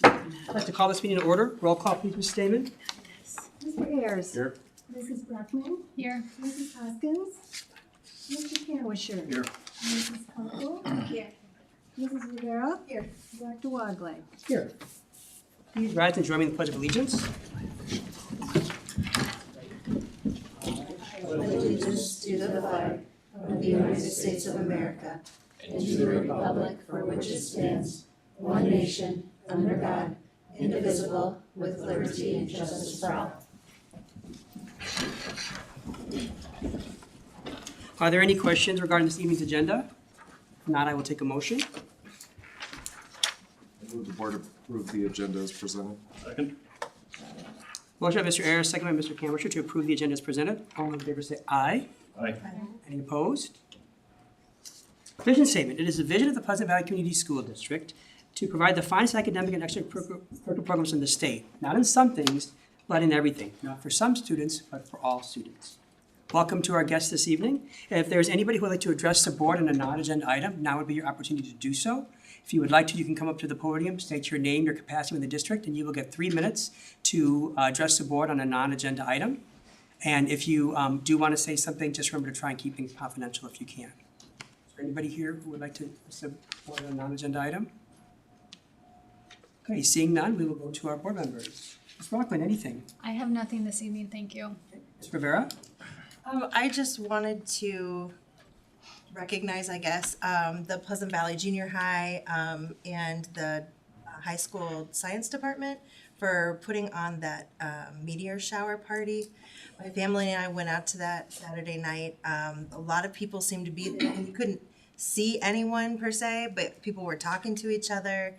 I'd like to call this meeting to order. Roll call, please, Ms. Stamen. Mr. Ayers. Here. Mrs. Bruckman. Here. Mrs. Hoskins. Mr. Canwisher. Here. Mrs. Kunkel. Here. Mrs. Rivera. Here. Dr. Wagley. Here. Please rise and join me in the Pledge of Allegiance. Allegiance to the flag of the United States of America and to the republic for which it stands, one nation, under God, indivisible, with liberty and justice for all. Are there any questions regarding this evening's agenda? If not, I will take a motion. I move the board approve the agenda as presented. Second. Motion by Mr. Ayers, second by Mr. Canwisher to approve the agenda as presented. All in favor say aye. Aye. Any opposed? Vision statement. It is the vision of the Pleasant Valley Community School District to provide the finest academic and extracurricular programs in the state, not in some things, but in everything, not for some students, but for all students. Welcome to our guests this evening. If there's anybody who would like to address the board on a non-agenda item, now would be your opportunity to do so. If you would like to, you can come up to the podium, state your name, your capacity in the district, and you will get 3 minutes to address the board on a non-agenda item. And if you do want to say something, just remember to try and keep things confidential if you can. Is there anybody here who would like to address the board on a non-agenda item? Okay, seeing none, we will go to our board members. Ms. Rockland, anything? I have nothing this evening, thank you. Ms. Rivera? I just wanted to recognize, I guess, the Pleasant Valley Junior High and the high school science department for putting on that meteor shower party. My family and I went out to that Saturday night. A lot of people seemed to be there. You couldn't see anyone per se, but people were talking to each other.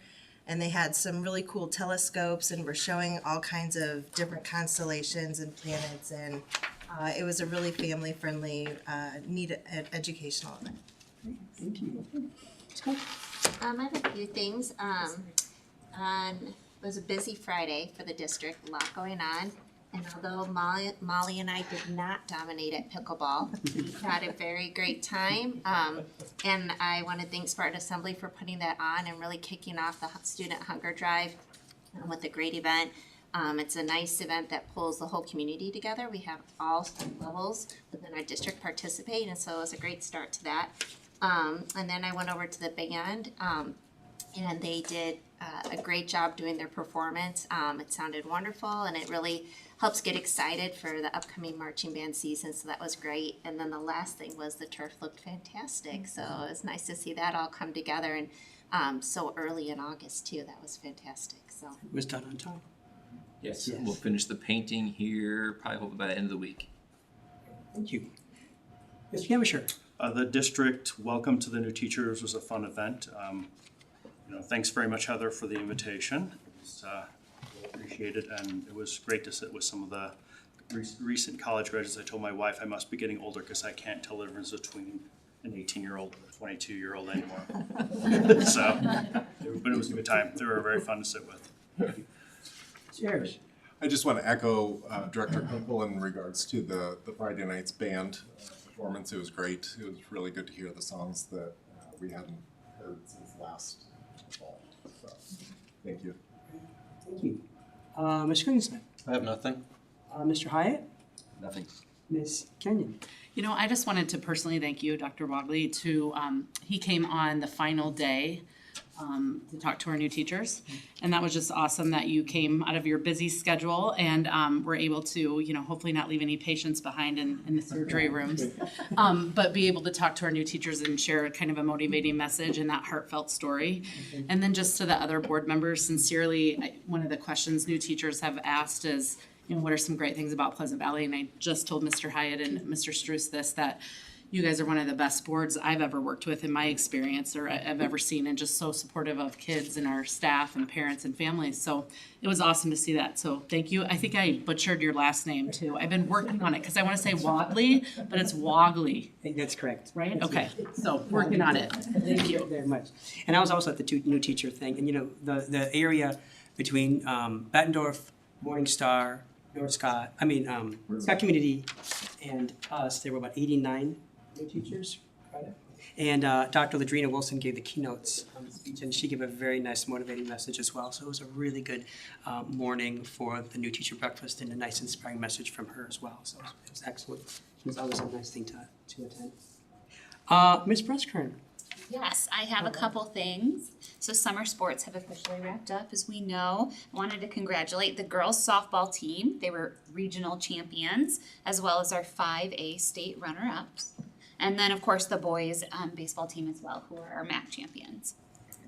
And they had some really cool telescopes and were showing all kinds of different constellations and planets. And it was a really family-friendly, neat educational event. Thank you. I have a few things. It was a busy Friday for the district, a lot going on. And although Molly and I did not dominate at pickleball, we had a very great time. And I want to thank Spartan Assembly for putting that on and really kicking off the student hunger drive with a great event. It's a nice event that pulls the whole community together. We have all levels within our district participate, and so it was a great start to that. And then I went over to the band, and they did a great job doing their performance. It sounded wonderful, and it really helps get excited for the upcoming marching band season, so that was great. And then the last thing was the turf looked fantastic, so it was nice to see that all come together, and so early in August too. That was fantastic. So It was done on time. Yes, Yes. we'll finish the painting here, probably hopefully by the end of the week. Thank you. Mr. Canwisher? The district welcome to the new teachers was a fun event. Thanks very much, Heather, for the invitation. It's appreciated, and it was great to sit with some of the recent college graduates. I told my wife I must be getting older because I can't tell the difference between an 18-year-old and a 22-year-old anymore. But it was a good time. They were very fun to sit with. Cheers. I just want to echo Director Kunkel in regards to the Friday night's band performance. It was great. It was really good to hear the songs that we hadn't heard since last fall. So, thank you. Thank you. Mr. Greensmith? I have nothing. Mr. Hyatt? Nothing. Ms. Kenyon? You know, I just wanted to personally thank you, Dr. Wagley, he came on the final day to talk to our new teachers. And that was just awesome that you came out of your busy schedule and were able to, hopefully not leave any patients behind in the surgery rooms. But be able to talk to our new teachers and share kind of a motivating message and that heartfelt story. And then just to the other board members, sincerely, one of the questions new teachers have asked is, what are some great things about Pleasant Valley? And I just told Mr. Hyatt and Mr. Struess this, that you guys are one of the best boards I've ever worked with in my experience or I've ever seen, and just so supportive of kids and our staff and parents and families. So it was awesome to see that. So thank you. I think I butchered your last name too. I've been working on it because I want to say Wagley, but it's Wagley, I think that's correct. right? That's Okay, right. so working on it. Thank you very much. And I was also at the new teacher thing, and the area between Bettendorf, Morningstar, Scott Community, and us, there were about 89 new teachers, right? And Dr. Ladrina Wilson gave the keynotes speech, and she gave a very nice motivating message as well. So it was a really good morning for the new teacher breakfast, and a nice inspiring message from her as well. So it was excellent. It was always a nice thing to attend. Ms. Breskern. Yes, I have a couple things. So summer sports have officially wrapped up, as we know. I wanted to congratulate the girls softball team. They were regional champions, as well as our 5A state runner-ups. And then, of course, the boys baseball team as well, who are our MAC champions.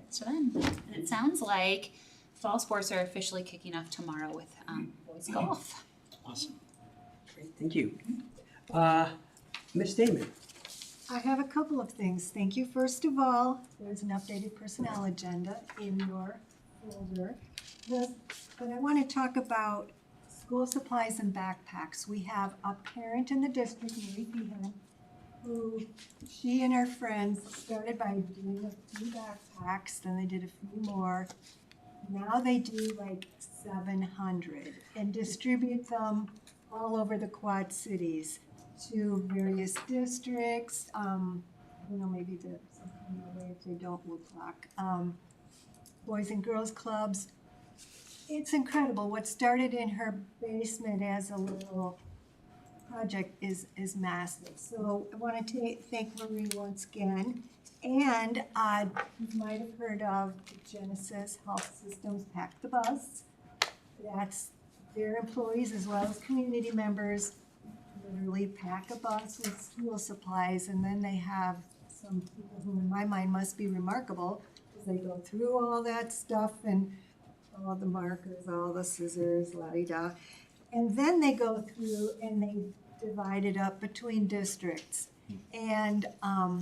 So then, and it sounds like fall sports are officially kicking off tomorrow with boys golf. Awesome. Great, thank you. Ms. Damon. I have a couple of things. Thank you. First of all, there's an updated personnel agenda in your folder. But I want to talk about school supplies and backpacks. We have a parent in the district, Mary Feehan, who she and her friends started by doing a few backpacks, then they did a few more. Now they do like 700 and distribute them all over the Quad Cities to various districts. Maybe the way if they don't will clock. Boys and girls clubs. It's incredible. What started in her basement as a little project is massive. So I want to thank Marie once again. And you might have heard of Genesis Health Systems Pack the Bus. That's their employees as well as community members literally pack a bus with school supplies, and then they have some people who in my mind must be remarkable because they go through all that stuff and all the markers, all the scissors, la-di-da. And then they go through and they divide it up between districts. And our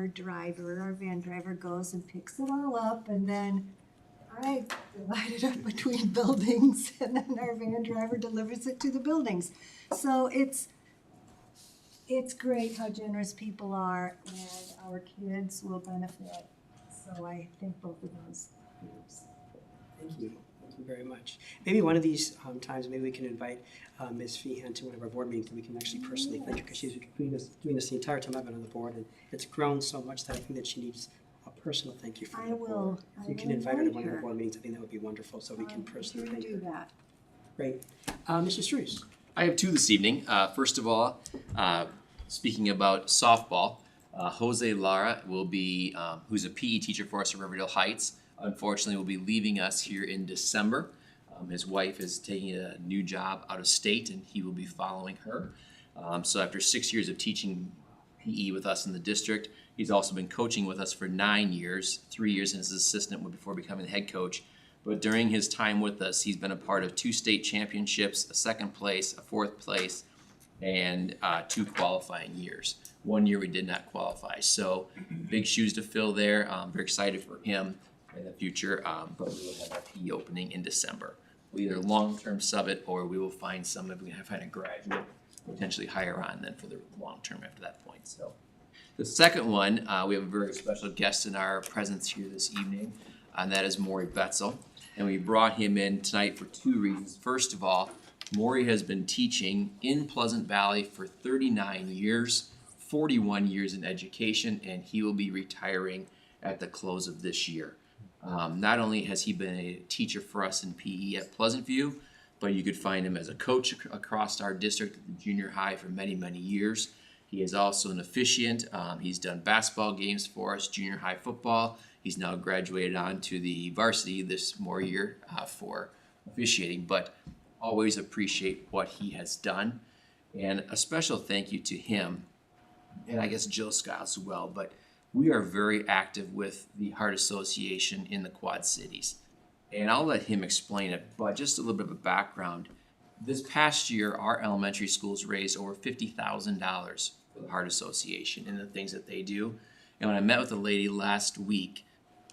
van driver goes and picks it all up, and then I divide it up between buildings, and then our van driver delivers it to the buildings. So it's great how generous people are, and our kids will benefit. So I thank both of those groups. Thank you. Thank you very much. Maybe one of these times, maybe we can invite Ms. Feehan to one of our board meetings, and we can actually personally thank her, because she's doing this the entire time I've been on the board, and it's grown so much that I think that she needs a personal thank you from the board. If you can invite her to one of our board meetings, I think that would be wonderful, so we can personally thank her. Do that. Great. Mr. Struess. I have two this evening. First of all, speaking about softball, Jose Lara will be, who's a PE teacher for us at Riverdale Heights, unfortunately will be leaving us here in December. His wife is taking a new job out of state, and he will be following her. So after 6 years of teaching PE with us in the district, he's also been coaching with us for 9 years, 3 years as assistant before becoming the head coach. But during his time with us, he's been a part of 2 state championships, a 2nd place, a 4th place, and 2 qualifying years. 1 year we did not qualify. So big shoes to fill there. Very excited for him in the future, but we will have our PE opening in December. We'll either long-term sub it, or we will find some, if we can find a graduate, potentially hire on then for the long-term after that point. So the second one, we have a very special guest in our presence here this evening, and that is Maury Betzel. And we brought him in tonight for 2 reasons. First of all, Maury has been teaching in Pleasant Valley for 39 years, 41 years in education, and he will be retiring at the close of this year. Not only has he been a teacher for us in PE at Pleasant View, but you could find him as a coach across our district at the junior high for many, many years. He is also an officiant. He's done basketball games for us, junior high football. He's now graduated on to the varsity this more year for officiating, but always appreciate what he has done. And a special thank you to him, and I guess Jill Scott as well, but we are very active with the Heart Association in the Quad Cities. And I'll let him explain it, but just a little bit of a background. This past year, our elementary schools raised over $50,000 for the Heart Association and the things that they do. And when I met with a lady last week,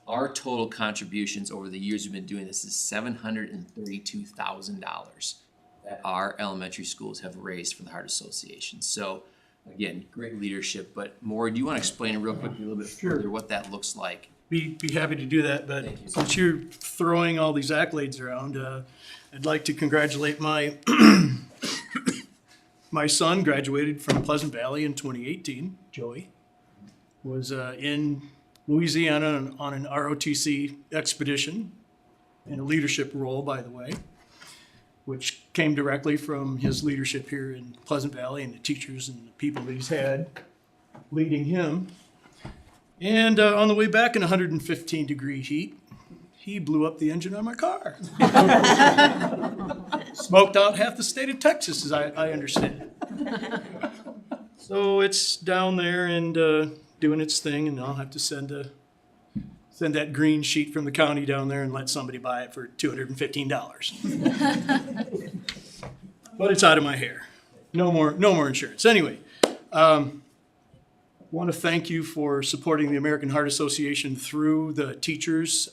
our total contributions over the years we've been doing this is $732,000 that our elementary schools have raised for the Heart Association. So again, great leadership, but Maury, do you want to explain real quickly a little bit further what that looks like? Be happy to do that, but since you're throwing all these accolades around, I'd like to congratulate my my son graduated from Pleasant Valley in 2018, Joey. was in Louisiana on an ROTC expedition in a leadership role, by the way, which came directly from his leadership here in Pleasant Valley and the teachers and the people that he's had leading him. And on the way back in 115-degree heat, he blew up the engine on my car. Smoked out half the state of Texas, as I understand. So it's down there and doing its thing, and I'll have to send that green sheet from the county down there and let somebody buy it for $215. But it's out of my hair. No more insurance. Anyway, want to thank you for supporting the American Heart Association through the teachers.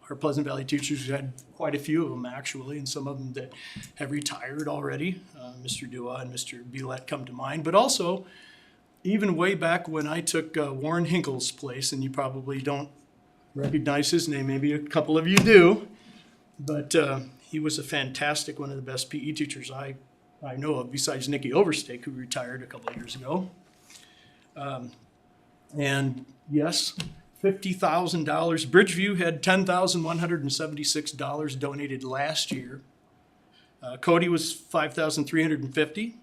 Our Pleasant Valley teachers, we had quite a few of them actually, and some of them that have retired already. Mr. Dua and Mr. Bulett come to mind, but also even way back when I took Warren Hinkle's place, and you probably don't recognize his name, maybe a couple of you do, but he was a fantastic, one of the best PE teachers I know of, besides Nikki Overstake, who retired a couple of years ago. And yes, $50,000. Bridgeview had $10,176 donated last year. Cody was $5,350.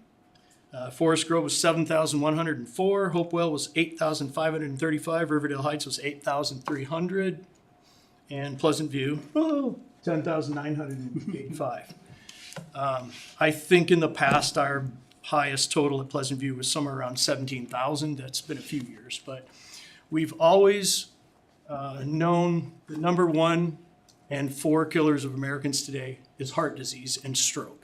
Forest Grove was $7,104. Hopewell was $8,535. Riverdale Heights was $8,300. And Pleasant View, $10,985. I think in the past our highest total at Pleasant View was somewhere around 17,000. That's been a few years, but we've always known the number 1 and 4 killers of Americans today is heart disease and stroke.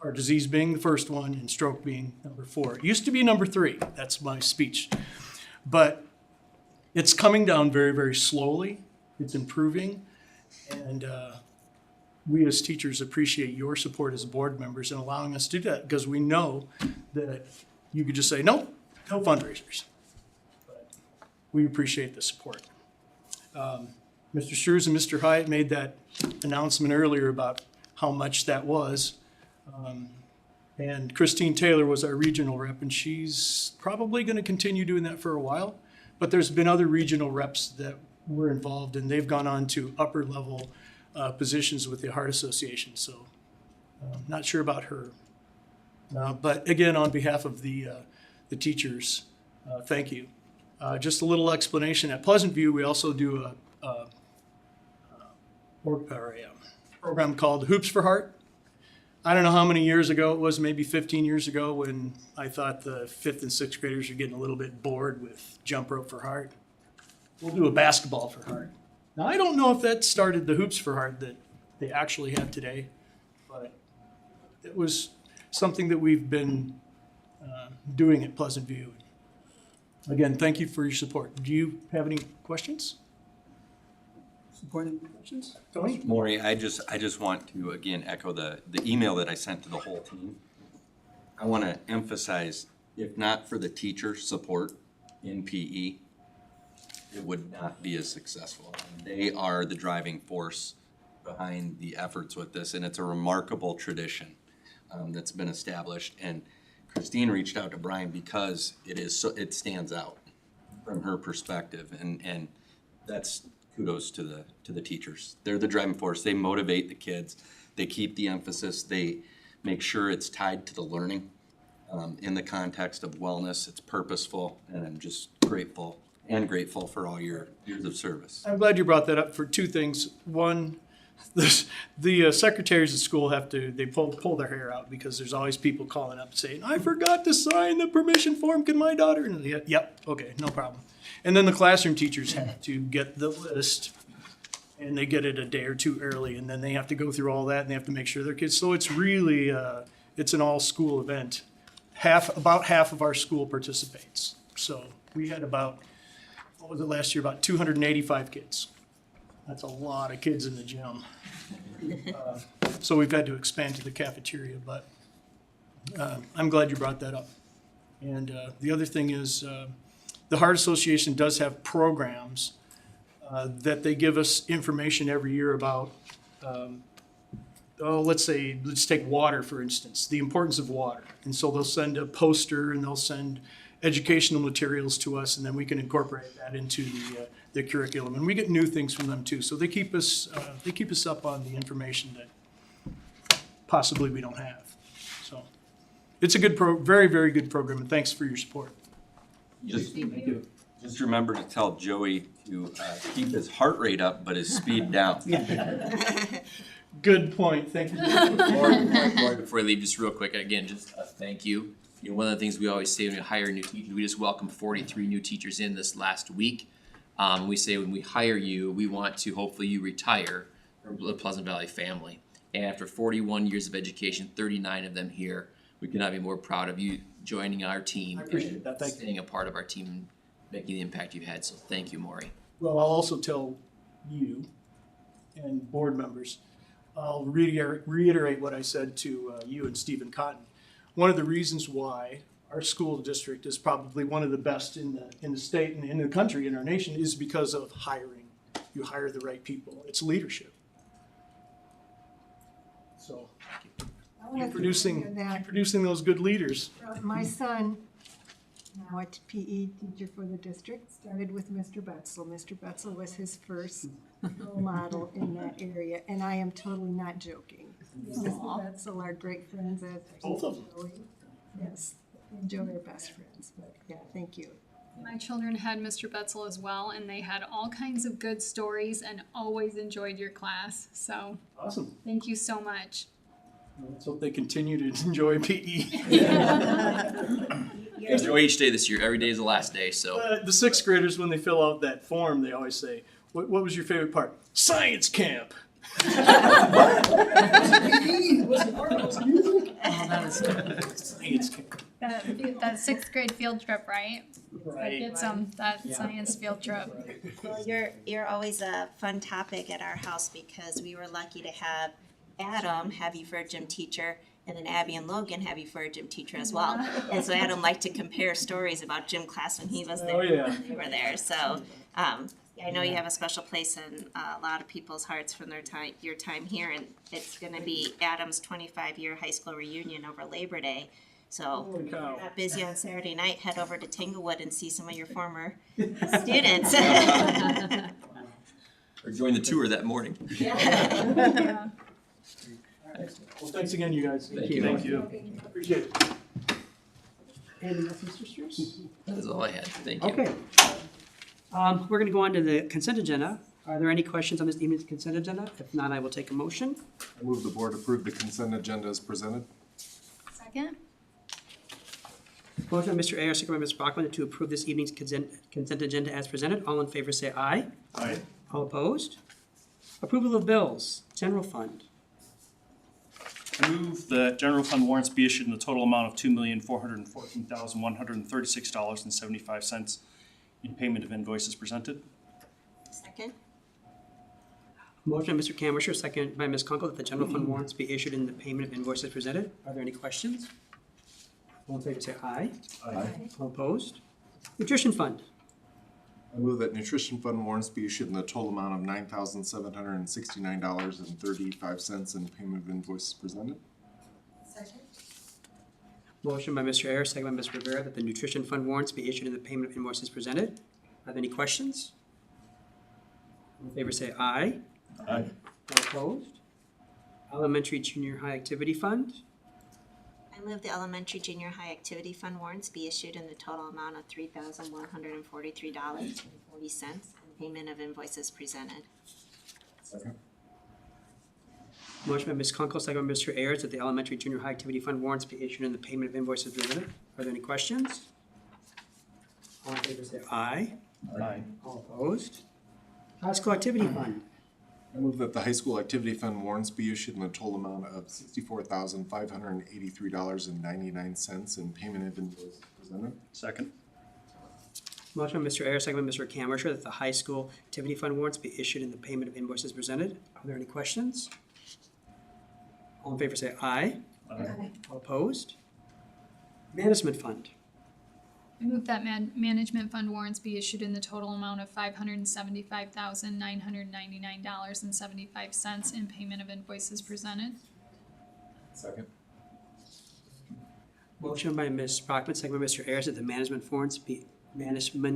Heart disease being the first one and stroke being number 4. It used to be number 3. That's my speech. But it's coming down very, very slowly. It's improving. And we as teachers appreciate your support as board members in allowing us to do that, because we know that you could just say, no fundraisers. But we appreciate the support. Mr. Struz and Mr. Hyatt made that announcement earlier about how much that was. And Christine Taylor was our regional rep, and she's probably going to continue doing that for a while. But there's been other regional reps that were involved, and they've gone on to upper level positions with the Heart Association. So not sure about her. But again, on behalf of the teachers, thank you. Just a little explanation. At Pleasant View, we also do a program called Hoops for Heart. I don't know how many years ago it was, maybe 15 years ago, when I thought the 5th and 6th graders were getting a little bit bored with jump rope for heart. We'll do a basketball for heart. Now, I don't know if that started the Hoops for Heart that they actually have today, but it was something that we've been doing at Pleasant View. Again, thank you for your support. Do you have any questions? Support and questions? Tony? Maury, I just want to again echo the email that I sent to the whole team. I want to emphasize, if not for the teacher support in PE, it would not be as successful. They are the driving force behind the efforts with this, and it's a remarkable tradition that's been established. And Christine reached out to Brian because it stands out from her perspective, and that's kudos to the teachers. They're the driving force. They motivate the kids. They keep the emphasis. They make sure it's tied to the learning in the context of wellness. It's purposeful, and I'm just grateful for all your years of service. I'm glad you brought that up for 2 things. One, the secretaries of school they pull their hair out, because there's always people calling up saying, I forgot to sign the permission form, can my daughter? And yep, okay, no problem. And then the classroom teachers have to get the list, and they get it a day or 2 early, and then they have to go through all that, and they have to make sure their kids, so it's really, it's an all-school event. About half of our school participates. So we had about last year? About 285 kids. That's a lot of kids in the gym. So we've had to expand to the cafeteria, but I'm glad you brought that up. And the other thing is, the Heart Association does have programs that they give us information every year about. Let's take water, for instance, the importance of water. And so they'll send a poster, and they'll send educational materials to us, and then we can incorporate that into the curriculum. And we get new things from them too. So they keep us up on the information that possibly we don't have. So it's a good very, very good program, and thanks for your support. Just remember to tell Joey to keep his heart rate up, but his speed down. Good point, thank you. Lauren, before I leave, just real quick, again, just a thank you. You know, one of the things we always say when we hire new teachers, we just welcomed 43 new teachers in this last week. We say when we hire you, we want to hopefully you retire from the Pleasant Valley family. And after 41 years of education, 39 of them here, we could not be more proud of you joining our team. I appreciate that. Thank you. Staying a part of our team and making the impact you've had. So thank you, Maury. Well, I'll also tell you and board members, I'll reiterate what I said to you and Stephen Cotton. One of the reasons why our school district is probably one of the best in the state and in the country, in our nation, is because of hiring. You hire the right people. It's leadership. So keep producing those good leaders. My son, now a PE teacher for the district, started with Mr. Betzel. Mr. Betzel was his first role model in that area, and I am totally not joking. Mr. Betzel are great friends as Both of them. Joey. Yes, and Joey are best friends, but yeah, thank you. My children had Mr. Betzel as well, and they had all kinds of good stories and always enjoyed your class. So Awesome. thank you so much. Let's hope they continue to enjoy PE. Enjoy each day this year. Every day is the last day, so. The sixth graders, when they fill out that form, they always say, what was your favorite part? Science camp. Science camp. That sixth grade field trip, right? Right. It's that science field trip. Well, you're always a fun topic at our house because we were lucky to have Adam have you for a gym teacher, and then Abby and Logan have you for a gym teacher as well. And so Adam liked to compare stories about gym class when he was there. Oh, yeah. When they were there. So I know you have a special place in a lot of people's hearts from your time here, and it's going to be Adam's 25-year high school reunion over Labor Day. So Holy if you're cow. not busy on Saturday night, head over to Tanglewood and see some of your former students. Or join the tour that morning. Yeah. Well, thanks again, you guys. Thank you. Thank you. Appreciate it. Anything else, Mr. Steers? That is all I had. Thank you. Okay. We're gonna go on to the consent agenda. Are there any questions on this evening's consent agenda? If not, I will take a motion. I move the board approve the consent agenda as presented. Second? Motion by Mr. Ayer, second by Ms. Brockman to approve this evening's consent agenda as presented. All in favor say aye. Aye. All opposed? Approval of bills, general fund. I move that general fund warrants be issued in the total amount of $2,414,136.75 in payment of invoices presented. Second? Motion by Mr. Camerich, second by Ms. Kunkel, that the general fund warrants be issued in the payment of invoices presented. Are there any questions? All in favor say aye. Aye. All opposed? Nutrition fund. I move that nutrition fund warrants be issued in the total amount of $9,769.35 in payment of invoices presented. Second? Motion by Mr. Ayers, second by Ms. Rivera, that the nutrition fund warrants be issued in the payment of invoices presented. Are there any questions? All in favor say aye. Aye. All opposed? Elementary junior high activity fund. I move the elementary junior high activity fund warrants be issued in the total amount of $3,143.40 in payment of invoices presented. Second. Motion by Ms. Kunkel, second by Mr. Ayers, that the elementary junior high activity fund warrants be issued in the payment of invoices presented. Are there any questions? All in favor say aye. Aye. All opposed? High school activity fund. I move that the high school activity fund warrants be issued in the total amount of $64,583.99 in payment of invoices presented. Second. Motion by Mr. Ayers, second by Mr. Camerich, that the high school activity fund warrants be issued in the payment of invoices presented. Are there any questions? All in favor say aye. Aye. All opposed? Management fund. I move that management fund warrants be issued in the total amount of $575,999.75 in payment of invoices presented. Second. Motion by Ms. Brockman, second by Mr. Ayers, that the management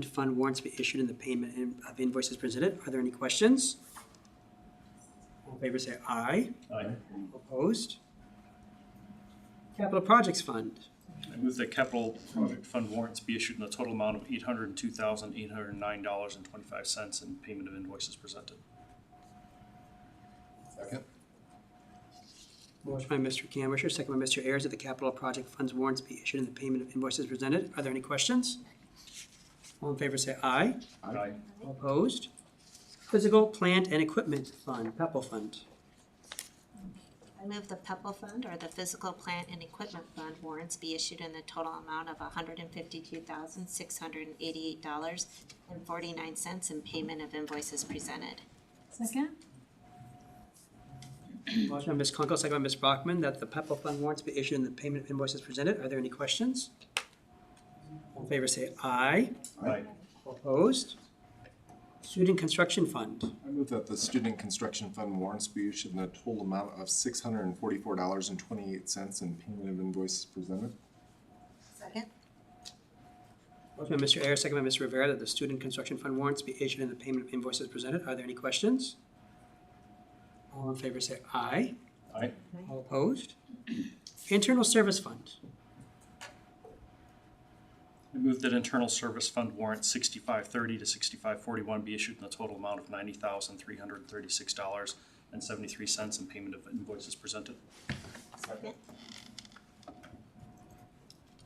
fund warrants be issued and the payment of invoices presented. Are there any questions? All in favor say aye. Aye. Opposed? Capital Projects Fund. I move that capital project fund warrants be issued in the total amount of $802,809.25 and payment of invoices presented. Second. Motion by Mr. Canwisher, second by Mr. Ayers, that the capital project funds warrants be issued and the payment of invoices presented. Are there any questions? All in favor say aye. Aye. All opposed? Physical Plant and Equipment Fund, PEPAL Fund. I move the PEPAL fund or the physical plant and equipment fund warrants be issued in the total amount of $152,688.49 and payment of invoices presented. Second? Motion by Ms. Kunkel, second by Ms. Brockman, that the PEPAL Fund warrants be issued and the payment of invoices presented. Are there any questions? All in favor say aye. Aye. All opposed? Student Construction Fund. I move that the student construction fund warrants be issued in a total amount of $644.28 and payment of invoices presented. Second? Motion by Mr. Ayers, second by Ms. Rivera, that the Student Construction Fund warrants be issued and the payment of invoices presented. Are there any questions? All in favor say aye. Aye. All opposed? Internal Service Fund. I move that internal service fund warrant 6530 to 6541 be issued in the total amount of $90,336.73 and payment of invoices presented. Second?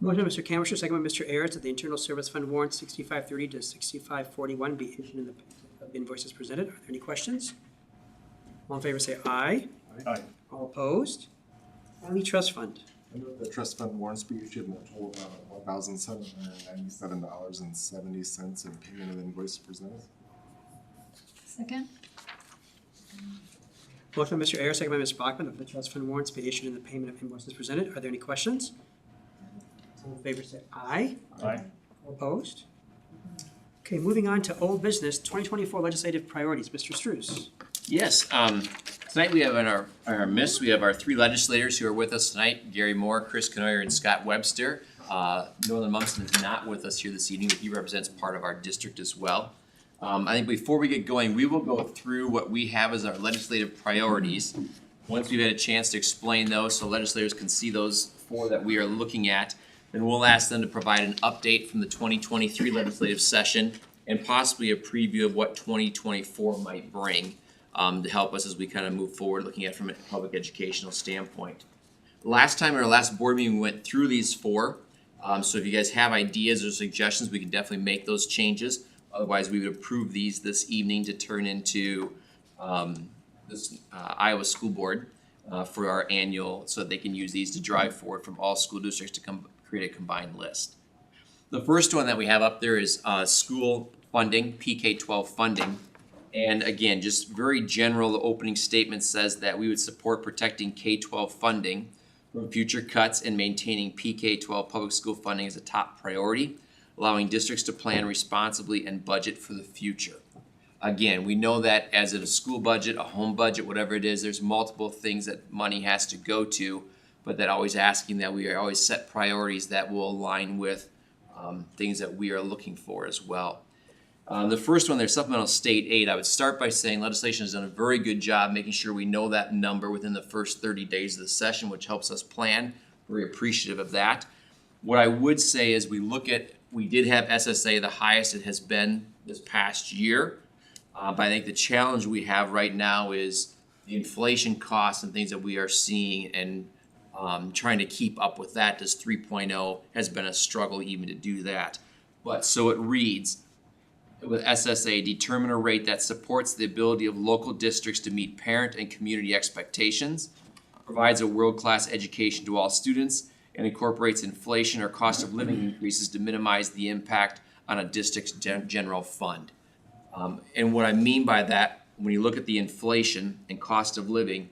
Motion by Mr. Canwisher, second by Mr. Ayers, that the Internal Service Fund warrant 6530 to 6541 be issued and the payment of invoices presented. Are there any questions? All in favor say aye. Aye. All opposed? County Trust Fund. I move that trust fund warrants be issued in a total amount of $1,797.70 and payment of invoices presented. Second? Motion by Mr. Ayers, second by Ms. Brockman, that the trust fund warrants be issued and the payment of invoices presented. Are there any questions? All in favor say aye. Aye. All opposed? Okay, moving on to old business, 2024 legislative priorities. Mr. Strus. Yes, tonight we have in our midst, we have our three legislators who are with us tonight, Gary Moore, Chris Canoyer, and Scott Webster. Northern Munson is not with us here this evening, but he represents part of our district as well. I think before we get going, we will go through what we have as our legislative priorities. Once we've had a chance to explain those so legislators can see those four that we are looking at, then we'll ask them to provide an update from the 2023 legislative session and possibly a preview of what 2024 might bring. To help us as we kind of move forward, looking at it from a public educational standpoint. Last time in our last board meeting, we went through these four. So if you guys have ideas or suggestions, we can definitely make those changes. Otherwise, we would approve these this evening to turn into this Iowa School Board for our annual, so that they can use these to drive forward from all school districts to create a combined list. The first one that we have up there is school funding, PK-12 funding. And again, just very general, the opening statement says that we would support protecting K-12 funding from future cuts and maintaining PK-12 public school funding as a top priority, allowing districts to plan responsibly and budget for the future. Again, we know that as in a school budget, a home budget, whatever it is, there's multiple things that money has to go to, but that always asking that we always set priorities that will align with things that we are looking for as well. The first one, there's supplemental state aid. I would start by saying legislation has done a very good job making sure we know that number within the first 30 days of the session, which helps us plan. Very appreciative of that. What I would say is we did have SSA the highest it has been this past year. But I think the challenge we have right now is the inflation costs and things that we are seeing and trying to keep up with that. This 3.0 has been a struggle even to do that. But so it reads, with SSA, determine a rate that supports the ability of local districts to meet parent and community expectations, provides a world-class education to all students, and incorporates inflation or cost of living increases to minimize the impact on a district's general fund. And what I mean by that, when you look at the inflation and cost of living,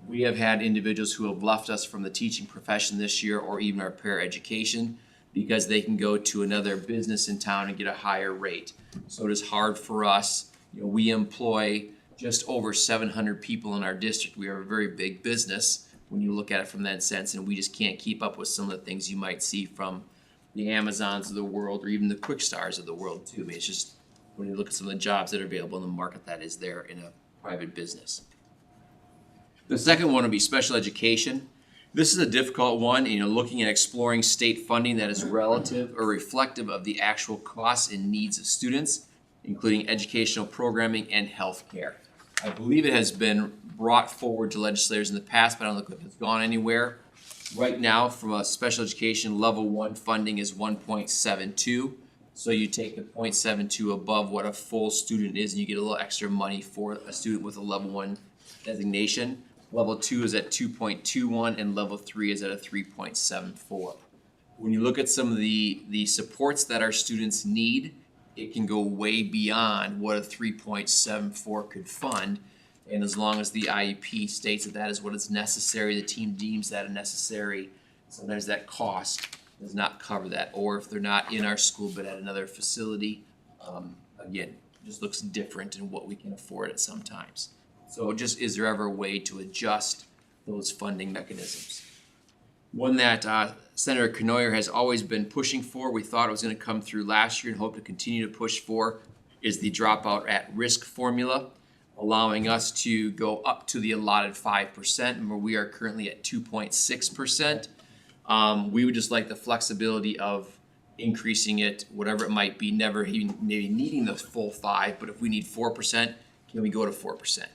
we have had individuals who have left us from the teaching profession this year or even our paraeducation because they can go to another business in town and get a higher rate. So it is hard for us. We employ just over 700 people in our district. We are a very big business, when you look at it from that sense, and we just can't keep up with some of the things you might see from the Amazons of the world, or even the Quick Stars of the world too. I mean, it's just, when you look at some of the jobs that are available in the market that is there in a private business. The second one would be special education. This is a difficult one, looking at exploring state funding that is relative or reflective of the actual costs and needs of students, including educational programming and healthcare. I believe it has been brought forward to legislators in the past, but I don't look like it's gone anywhere. Right now, from a special education, level 1 funding is 1.72. So you take the 0.72 above what a full student is, and you get a little extra money for a student with a level 1 designation. Level 2 is at 2.21, and level 3 is at a 3.74. When you look at some of the supports that our students need, it can go way beyond what a 3.74 could fund. And as long as the IEP states that that is what is necessary, the team deems that a necessary, sometimes that cost does not cover that. Or if they're not in our school but at another facility, again, just looks different in what we can afford at sometimes. So just, is there ever a way to adjust those funding mechanisms? One that Senator Knoyer has always been pushing for, we thought it was going to come through last year and hope to continue to push for, is the dropout at risk formula, allowing us to go up to the allotted 5%, where we are currently at 2.6%. We would just like the flexibility of increasing it, whatever it might be, never even maybe needing the full 5%, but if we need 4%, can we go to 4%?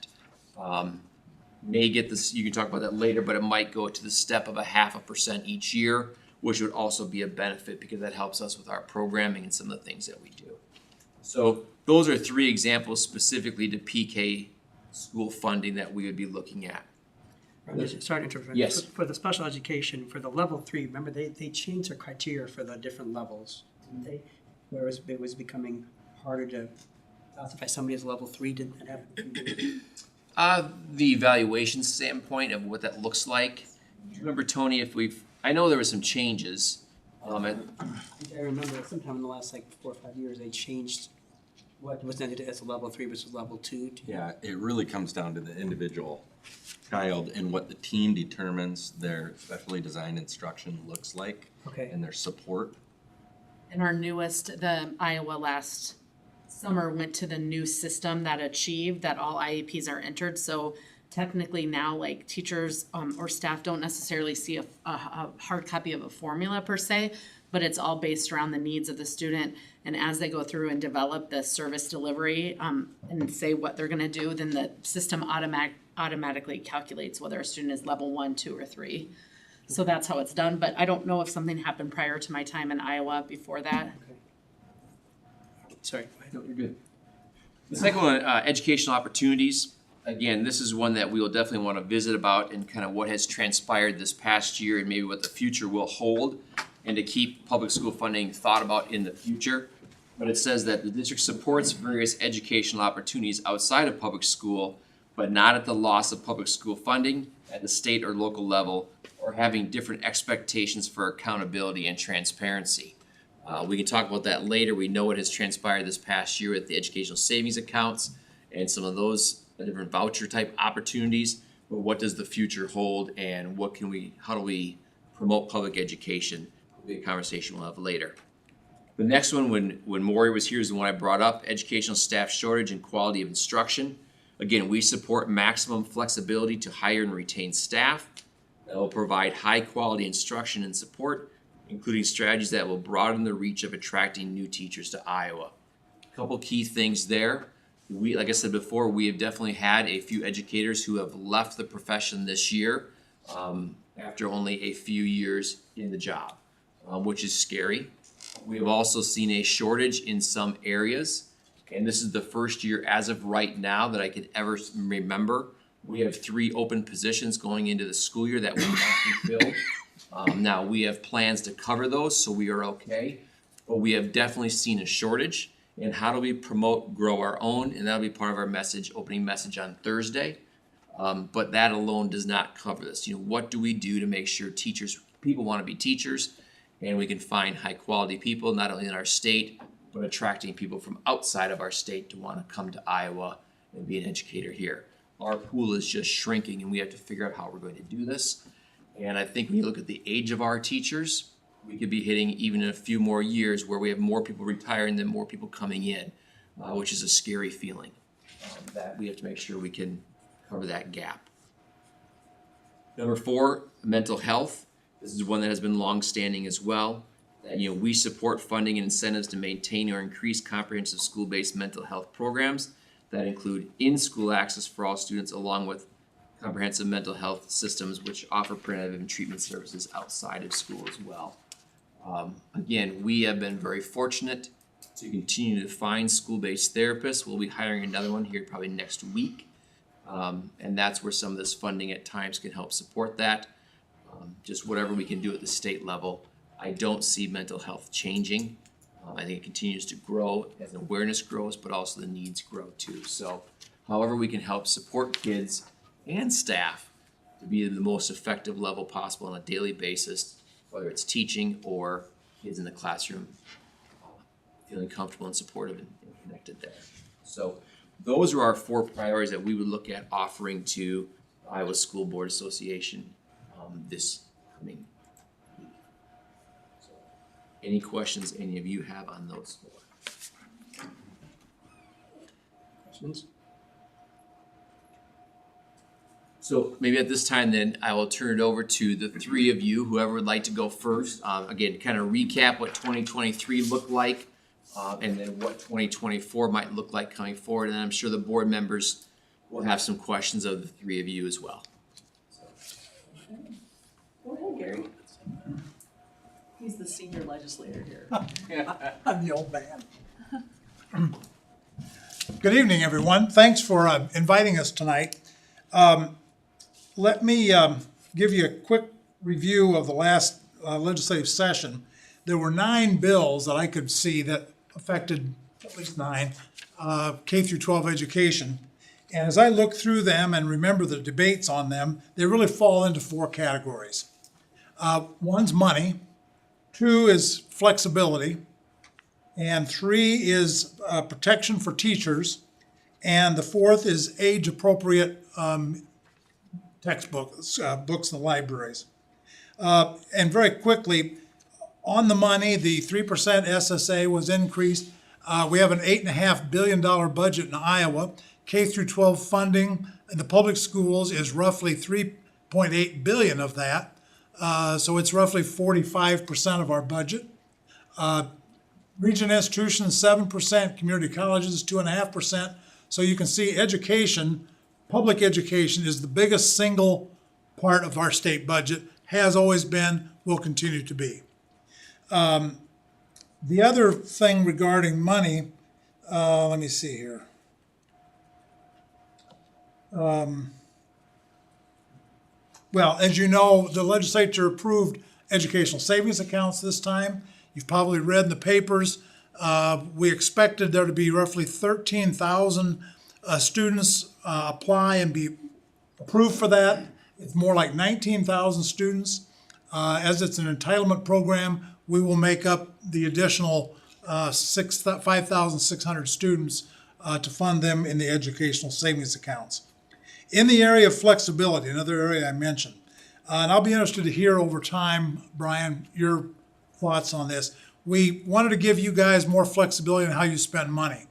May get this, you can talk about that later, but it might go to the step of 0.5% each year, which would also be a benefit because that helps us with our programming and some of the things that we do. So those are 3 examples specifically to PK school funding that we would be looking at. Sorry to interrupt. Yes. For the special education, for the level 3, remember they changed their criteria for the different levels, didn't they? Whereas it was becoming harder to classify somebody as level 3, didn't that happen? The evaluation standpoint of what that looks like. Remember, Tony, I know there were some changes. I remember sometime in the last 4 or 5 years, they changed what was entered as a level 3 versus level 2. Yeah, it really comes down to the individual child and what the team determines their specially designed instruction looks like. Okay. And their support. And our newest, the Iowa last summer went to the new system that achieved that all IEPs are entered. So technically now, teachers or staff don't necessarily see a hard copy of a formula per se, but it's all based around the needs of the student. And as they go through and develop the service delivery and say what they're gonna do, then the system automatically calculates whether a student is level 1, 2, or 3. So that's how it's done, but I don't know if something happened prior to my time in Iowa before that. Sorry. No, you're good. The second one, educational opportunities. Again, this is one that we will definitely want to visit about and kind of what has transpired this past year and maybe what the future will hold, and to keep public school funding thought about in the future. But it says that the district supports various educational opportunities outside of public school, but not at the loss of public school funding at the state or local level, or having different expectations for accountability and transparency. We can talk about that later. We know what has transpired this past year with the educational savings accounts and some of those different voucher type opportunities. But what does the future hold, and how do we promote public education? Will be a conversation we'll have later. The next one, when Maury was here, is the one I brought up: educational staff shortage and quality of instruction. Again, we support maximum flexibility to hire and retain staff that will provide high quality instruction and support, including strategies that will broaden the reach of attracting new teachers to Iowa. A couple key things there. Like I said before, we have definitely had a few educators who have left the profession this year after only a few years in the job, which is scary. We have also seen a shortage in some areas, and this is the first year as of right now that I could ever remember. We have 3 open positions going into the school year that will not be filled. Now, we have plans to cover those, so we are okay, but we have definitely seen a shortage. And how do we grow our own? And that'll be part of our opening message on Thursday. But that alone does not cover this. What do we do to make sure people want to be teachers, and we can find high quality people, not only in our state, but attracting people from outside of our state to want to come to Iowa and be an educator here. our pool is just shrinking and we have to figure out how we're going to do this. And I think when you look at the age of our teachers, we could be hitting even in a few more years where we have more people retiring than more people coming in, which is a scary feeling. That we have to make sure we can cover that gap. Number 4, mental health. This is one that has been long-standing as well. That, we support funding and incentives to maintain or increase comprehensive school-based mental health programs that include in-school access for all students, along with comprehensive mental health systems which offer preventive and treatment services outside of school as well. Again, we have been very fortunate to continue to find school-based therapists. We'll be hiring another one here probably next week. And that's where some of this funding at times can help support that. Just whatever we can do at the state level. I don't see mental health changing. I think it continues to grow as awareness grows, but also the needs grow too. So however we can help support kids and staff to be the most effective level possible on a daily basis, whether it's teaching or kids in the classroom feeling comfortable and supportive and connected there. So those are our 4 priorities that we would look at offering to Iowa School Board Association this coming week. So, any questions any of you have on those 4? Questions? So maybe at this time then I will turn it over to the 3 of you, whoever would like to go first. Again, kind of recap what 2023 looked like. And then what 2024 might look like coming forward. And I'm sure the board members will have some questions of the 3 of you as well. Go ahead, Gary. He's the senior legislator here. I'm the old man. Good evening, everyone. Thanks for inviting us tonight. Let me give you a quick review of the last legislative session. There were 9 bills that I could see that affected, at least 9, K through 12 education. And as I look through them and remember the debates on them, they really fall into 4 categories. One's money, 2 is flexibility, and 3 is protection for teachers, and the 4th is age-appropriate textbooks, books in the libraries. And very quickly, on the money, the 3% SSA was increased. We have an $8.5 billion budget in Iowa. K through 12 funding in the public schools is roughly $3.8 billion of that. So it's roughly 45% of our budget. Region institutions, 7%, community colleges, 2.5%. So you can see education, public education is the biggest single part of our state budget, has always been, will continue to be. The other thing regarding money, let me see here. Well, as you know, the legislature approved educational savings accounts this time. You've probably read in the papers. We expected there to be roughly 13,000 students apply and be approved for that. It's more like 19,000 students. As it's an entitlement program, we will make up the additional 5,600 students to fund them in the educational savings accounts. In the area of flexibility, another area I mentioned, and I'll be interested to hear over time, Brian, your thoughts on this. We wanted to give you guys more flexibility in how you spend money.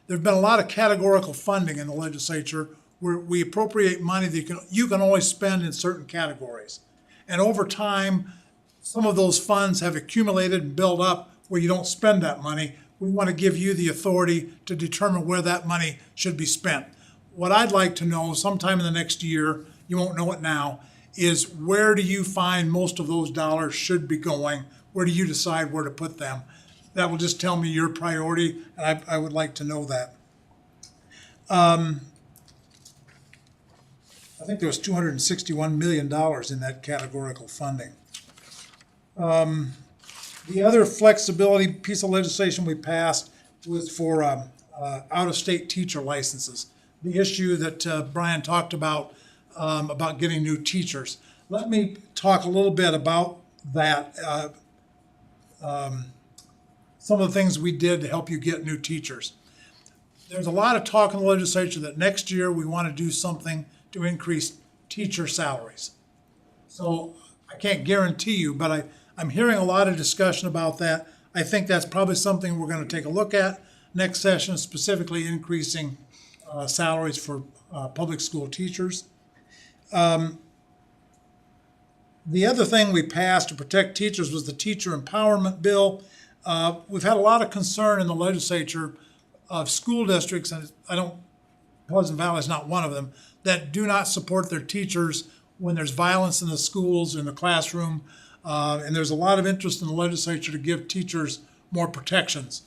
There's been a lot of categorical funding in the legislature where we appropriate money that you can only spend in certain categories. And over time, some of those funds have accumulated and built up where you don't spend that money. We want to give you the authority to determine where that money should be spent. What I'd like to know sometime in the next year, you won't know it now, is where do you find most of those dollars should be going? Where do you decide where to put them? That will just tell me your priority, and I would like to know that. I think there was $261 million in that categorical funding. The other flexibility piece of legislation we passed was for out-of-state teacher licenses. The issue that Brian talked about getting new teachers. Let me talk a little bit about that. Some of the things we did to help you get new teachers. there's a lot of talk in the legislature that next year we want to do something to increase teacher salaries. So I can't guarantee you, but I'm hearing a lot of discussion about that. I think that's probably something we're going to take a look at next session, specifically increasing salaries for public school teachers. The other thing we passed to protect teachers was the teacher empowerment bill. We've had a lot of concern in the legislature of school districts, and Pleasant Valley is not one of them, that do not support their teachers when there's violence in the schools, in the classroom. And there's a lot of interest in the legislature to give teachers more protections.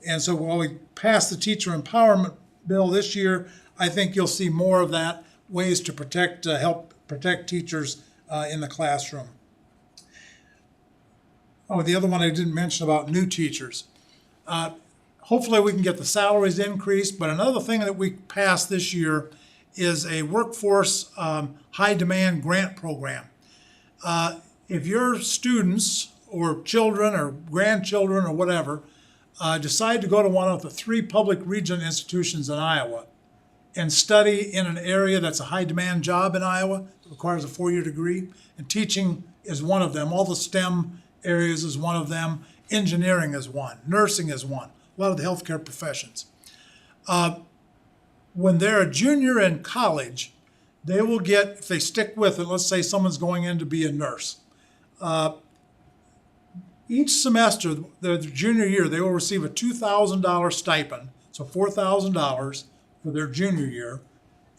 And so while we passed the teacher empowerment bill this year, I think you'll see more of that, ways to help protect teachers in the classroom. Oh, the other one I didn't mention about new teachers. Hopefully we can get the salaries increased, but another thing that we passed this year is a workforce high demand grant program. If your students or children or grandchildren or whatever decide to go to one of the 3 public region institutions in Iowa and study in an area that's a high demand job in Iowa, it requires a 4-year degree, and teaching is one of them. All the STEM areas is one of them. Engineering is one. Nursing is one. A lot of the healthcare professions. When they're a junior in college, they will get, if they stick with it, let's say someone's going in to be a nurse. Each semester, their junior year, they will receive a $2,000 stipend, so $4,000 for their junior year,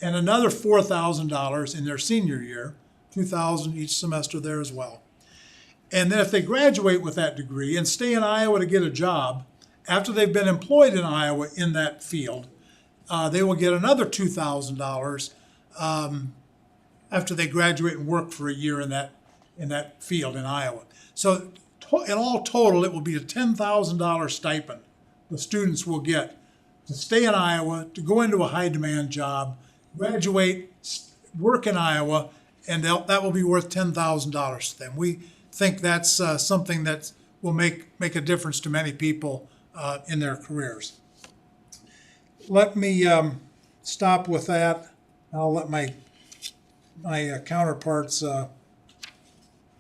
and another $4,000 in their senior year, $2,000 each semester there as well. And then if they graduate with that degree and stay in Iowa to get a job, after they've been employed in Iowa in that field, they will get another $2,000 after they graduate and work for a year in that field in Iowa. So in all total, it will be a $10,000 stipend the students will get to stay in Iowa, to go into a high demand job, graduate, work in Iowa, and that will be worth $10,000 to them. We think that's something that will make a difference to many people in their careers. Let me stop with that. I'll let my counterparts,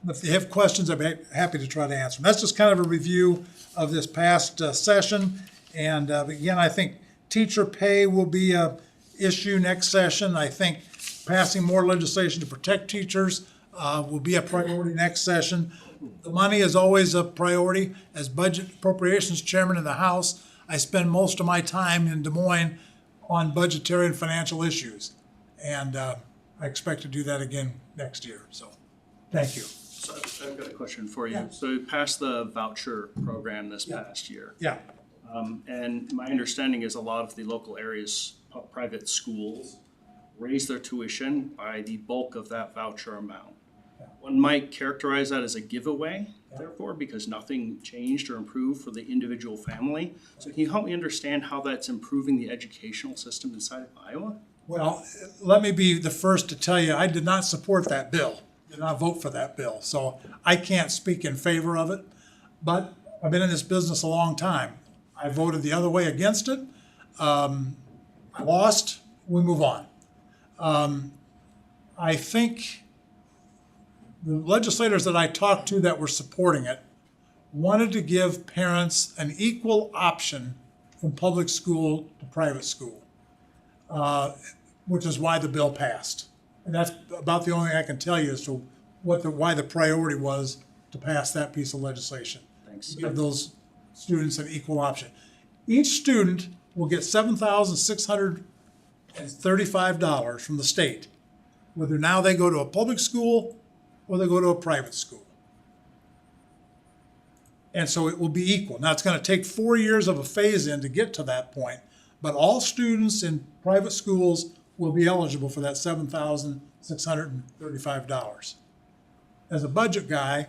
if they have questions, I'd be happy to try to answer them. That's just kind of a review of this past session. And again, I think teacher pay will be an issue next session. I think passing more legislation to protect teachers will be a priority next session. The money is always a priority. As Budget Appropriations Chairman in the House, I spend most of my time in Des Moines on budgetary and financial issues. And I expect to do that again next year. So, thank you. So I've got a question for you. Yeah. So you passed the voucher program this past year. Yeah. And my understanding is a lot of the local areas, private schools, raise their tuition by the bulk of that voucher amount. One might characterize that as a giveaway, therefore, because nothing changed or improved for the individual family. So can you help me understand how that's improving the educational system inside of Iowa? Well, let me be the first to tell you, I did not support that bill, did not vote for that bill. So I can't speak in favor of it, but I've been in this business a long time. I voted the other way against it. I lost, we move on. I think the legislators that I talked to that were supporting it wanted to give parents an equal option from public school to private school, which is why the bill passed. And that's about the only thing I can tell you as to why the priority was to pass that piece of legislation. Thanks. Give those students an equal option. Each student will get $7,635 from the state, whether now they go to a public school or they go to a private school. And so it will be equal. Now, it's going to take 4 years of a phase-in to get to that point, but all students in private schools will be eligible for that $7,635. As a budget guy,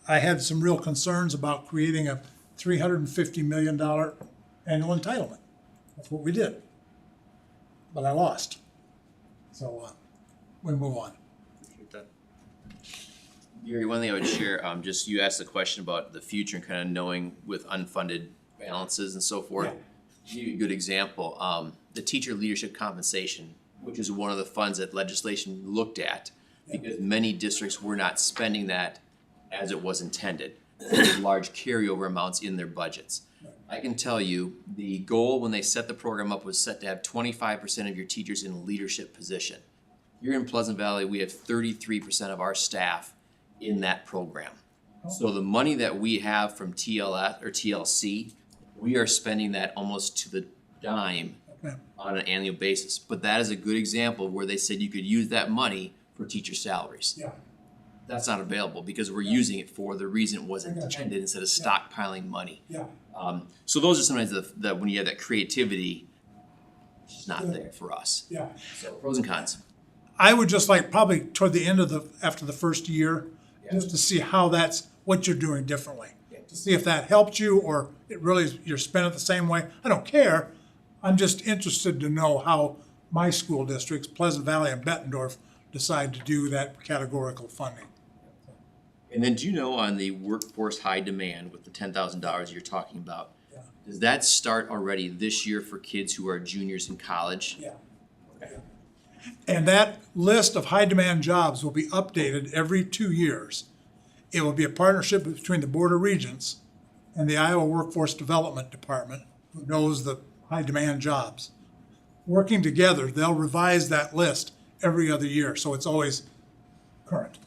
I had some real concerns about creating a $350 million annual entitlement. That's what we did. But I lost. So we move on. Appreciate that. Gary, one thing I would share, just you asked the question about the future and kind of knowing with unfunded balances and so forth. give you a good example, the teacher leadership compensation, which is one of the funds that legislation looked at, because many districts were not spending that as it was intended. There's large carryover amounts in their budgets. I can tell you, the goal when they set the program up was set to have 25% of your teachers in a leadership position. Here in Pleasant Valley, we have 33% of our staff in that program. So the money that we have from TLS or TLC, we are spending that almost to the dime on an annual basis. But that is a good example where they said you could use that money for teacher salaries. Yeah. That's not available because we're using it for the reason it was intended instead of stockpiling money. Yeah. So those are sometimes that when you have that creativity, it's not there for us. Yeah. So pros and cons. I would just like probably toward the end of after the first year, just to see how that's, what you're doing differently. To see if that helped you or it really, you're spending it the same way. I don't care. I'm just interested to know how my school districts, Pleasant Valley and Bettendorf, decide to do that categorical funding. And then do you know on the workforce high demand with the $10,000 you're talking about, does that start already this year for kids who are juniors in college? Yeah. And that list of high demand jobs will be updated every 2 years. It will be a partnership between the Board of Regents and the Iowa Workforce Development Department, who knows the high demand jobs. Working together, they'll revise that list every other year, so it's always current.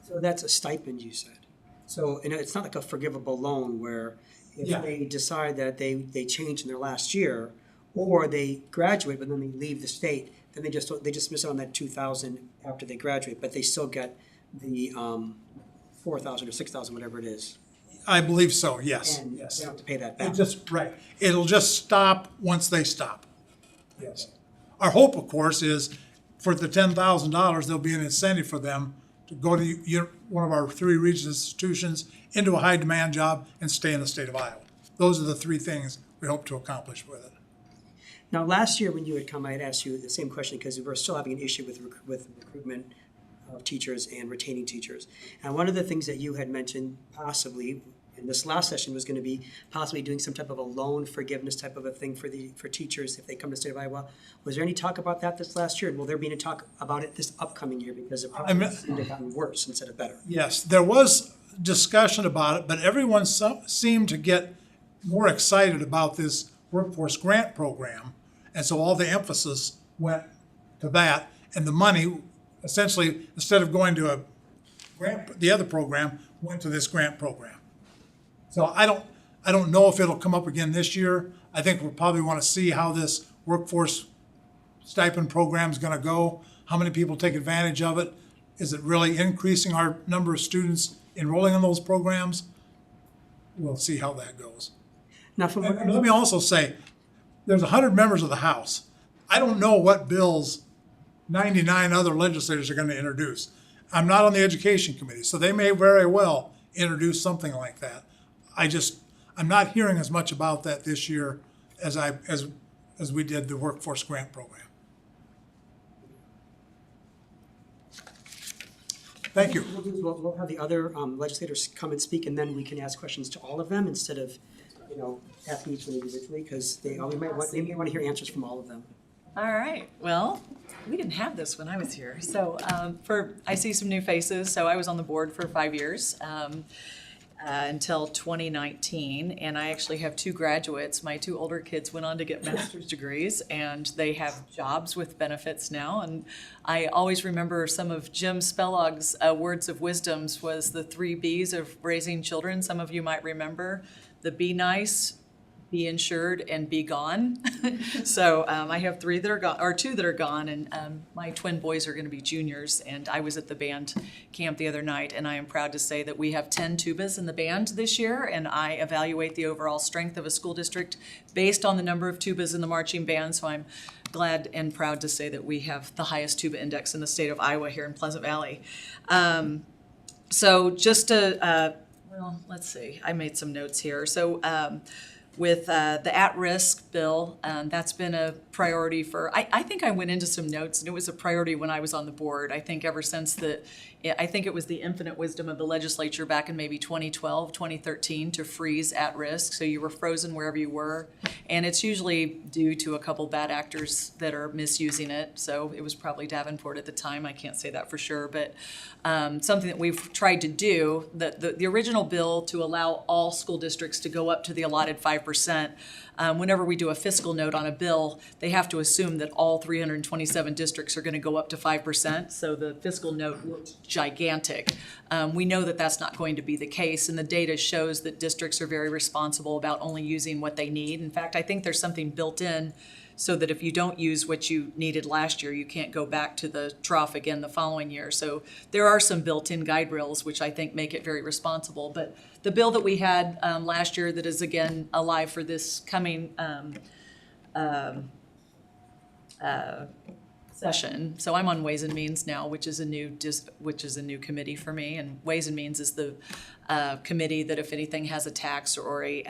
So that's a stipend, you said. So, and it's not like a forgivable loan where if they decide that they change in their last year, or they graduate but then they leave the state, then they just miss out on that $2,000 after they graduate, but they still get the $4,000 or $6,000, whatever it is. I believe so, yes. And yes. they don't have to pay that back. Right. It'll just stop once they stop. Yes. Our hope, of course, is for the $10,000, there'll be an incentive for them to go to one of our 3 regional institutions, into a high demand job, and stay in the state of Iowa. Those are the 3 things we hope to accomplish with it. Now, last year when you had come, I had asked you the same question because we're still having an issue with recruitment of teachers and retaining teachers. And one of the things that you had mentioned possibly in this last session was going to be possibly doing some type of a loan forgiveness type of a thing for teachers if they come to the state of Iowa. Was there any talk about that this last year? And will there be any talk about it this upcoming year because it probably seemed to have gotten worse instead of better? Yes, there was discussion about it, but everyone seemed to get more excited about this workforce grant program. And so all the emphasis went to that, and the money essentially, instead of going to the other program, went to this grant program. So I don't know if it'll come up again this year. I think we'll probably want to see how this workforce stipend program is going to go, how many people take advantage of it. Is it really increasing our number of students enrolling in those programs? We'll see how that goes. Now, and let me also say, there's 100 members of the House. I don't know what bills 99 other legislators are going to introduce. I'm not on the Education Committee, so they may very well introduce something like that. I'm not hearing as much about that this year as we did the workforce grant program. Thank you. We'll have the other legislators come and speak, and then we can ask questions to all of them instead of, asking each one individually, because they may want to hear answers from all of them. All right. Well, we didn't have this when I was here. So I see some new faces. So I was on the board for 5 years until 2019. And I actually have 2 graduates. My 2 older kids went on to get master's degrees, and they have jobs with benefits now. And I always remember some of Jim Spellog's words of wisdoms was the 3 B's of raising children. Some of you might remember the be nice, be insured, and be gone. So I have 3 that are gone, or 2 that are gone, and my twin boys are going to be juniors. And I was at the band camp the other night, and I am proud to say that we have 10 tubas in the band this year, and I evaluate the overall strength of a school district based on the number of tubas in the marching band. So I'm glad and proud to say that we have the highest tuba index in the state of Iowa here in Pleasant Valley. So just to, well, let's see, I made some notes here. So with the at-risk bill, that's been a priority for, I think I went into some notes, and it was a priority when I was on the board. I think ever since I think it was the infinite wisdom of the legislature back in maybe 2012, 2013 to freeze at-risk, so you were frozen wherever you were. And it's usually due to a couple bad actors that are misusing it, so it was probably Davenport at the time, I can't say that for sure, but something that we've tried to do, the original bill to allow all school districts to go up to the allotted 5%, whenever we do a fiscal note on a bill, they have to assume that all 327 districts are going to go up to 5%, so the fiscal note looks gigantic. We know that that's not going to be the case, and the data shows that districts are very responsible about only using what they need. In fact, I think there's something built in so that if you don't use what you needed last year, you can't go back to the trough again the following year. So there are some built-in guide rails, which I think make it very responsible. But the bill that we had last year that is again alive for this coming session. So I'm on Ways and Means now, which is a new committee for me. And Ways and Means is the committee that if anything has a tax or a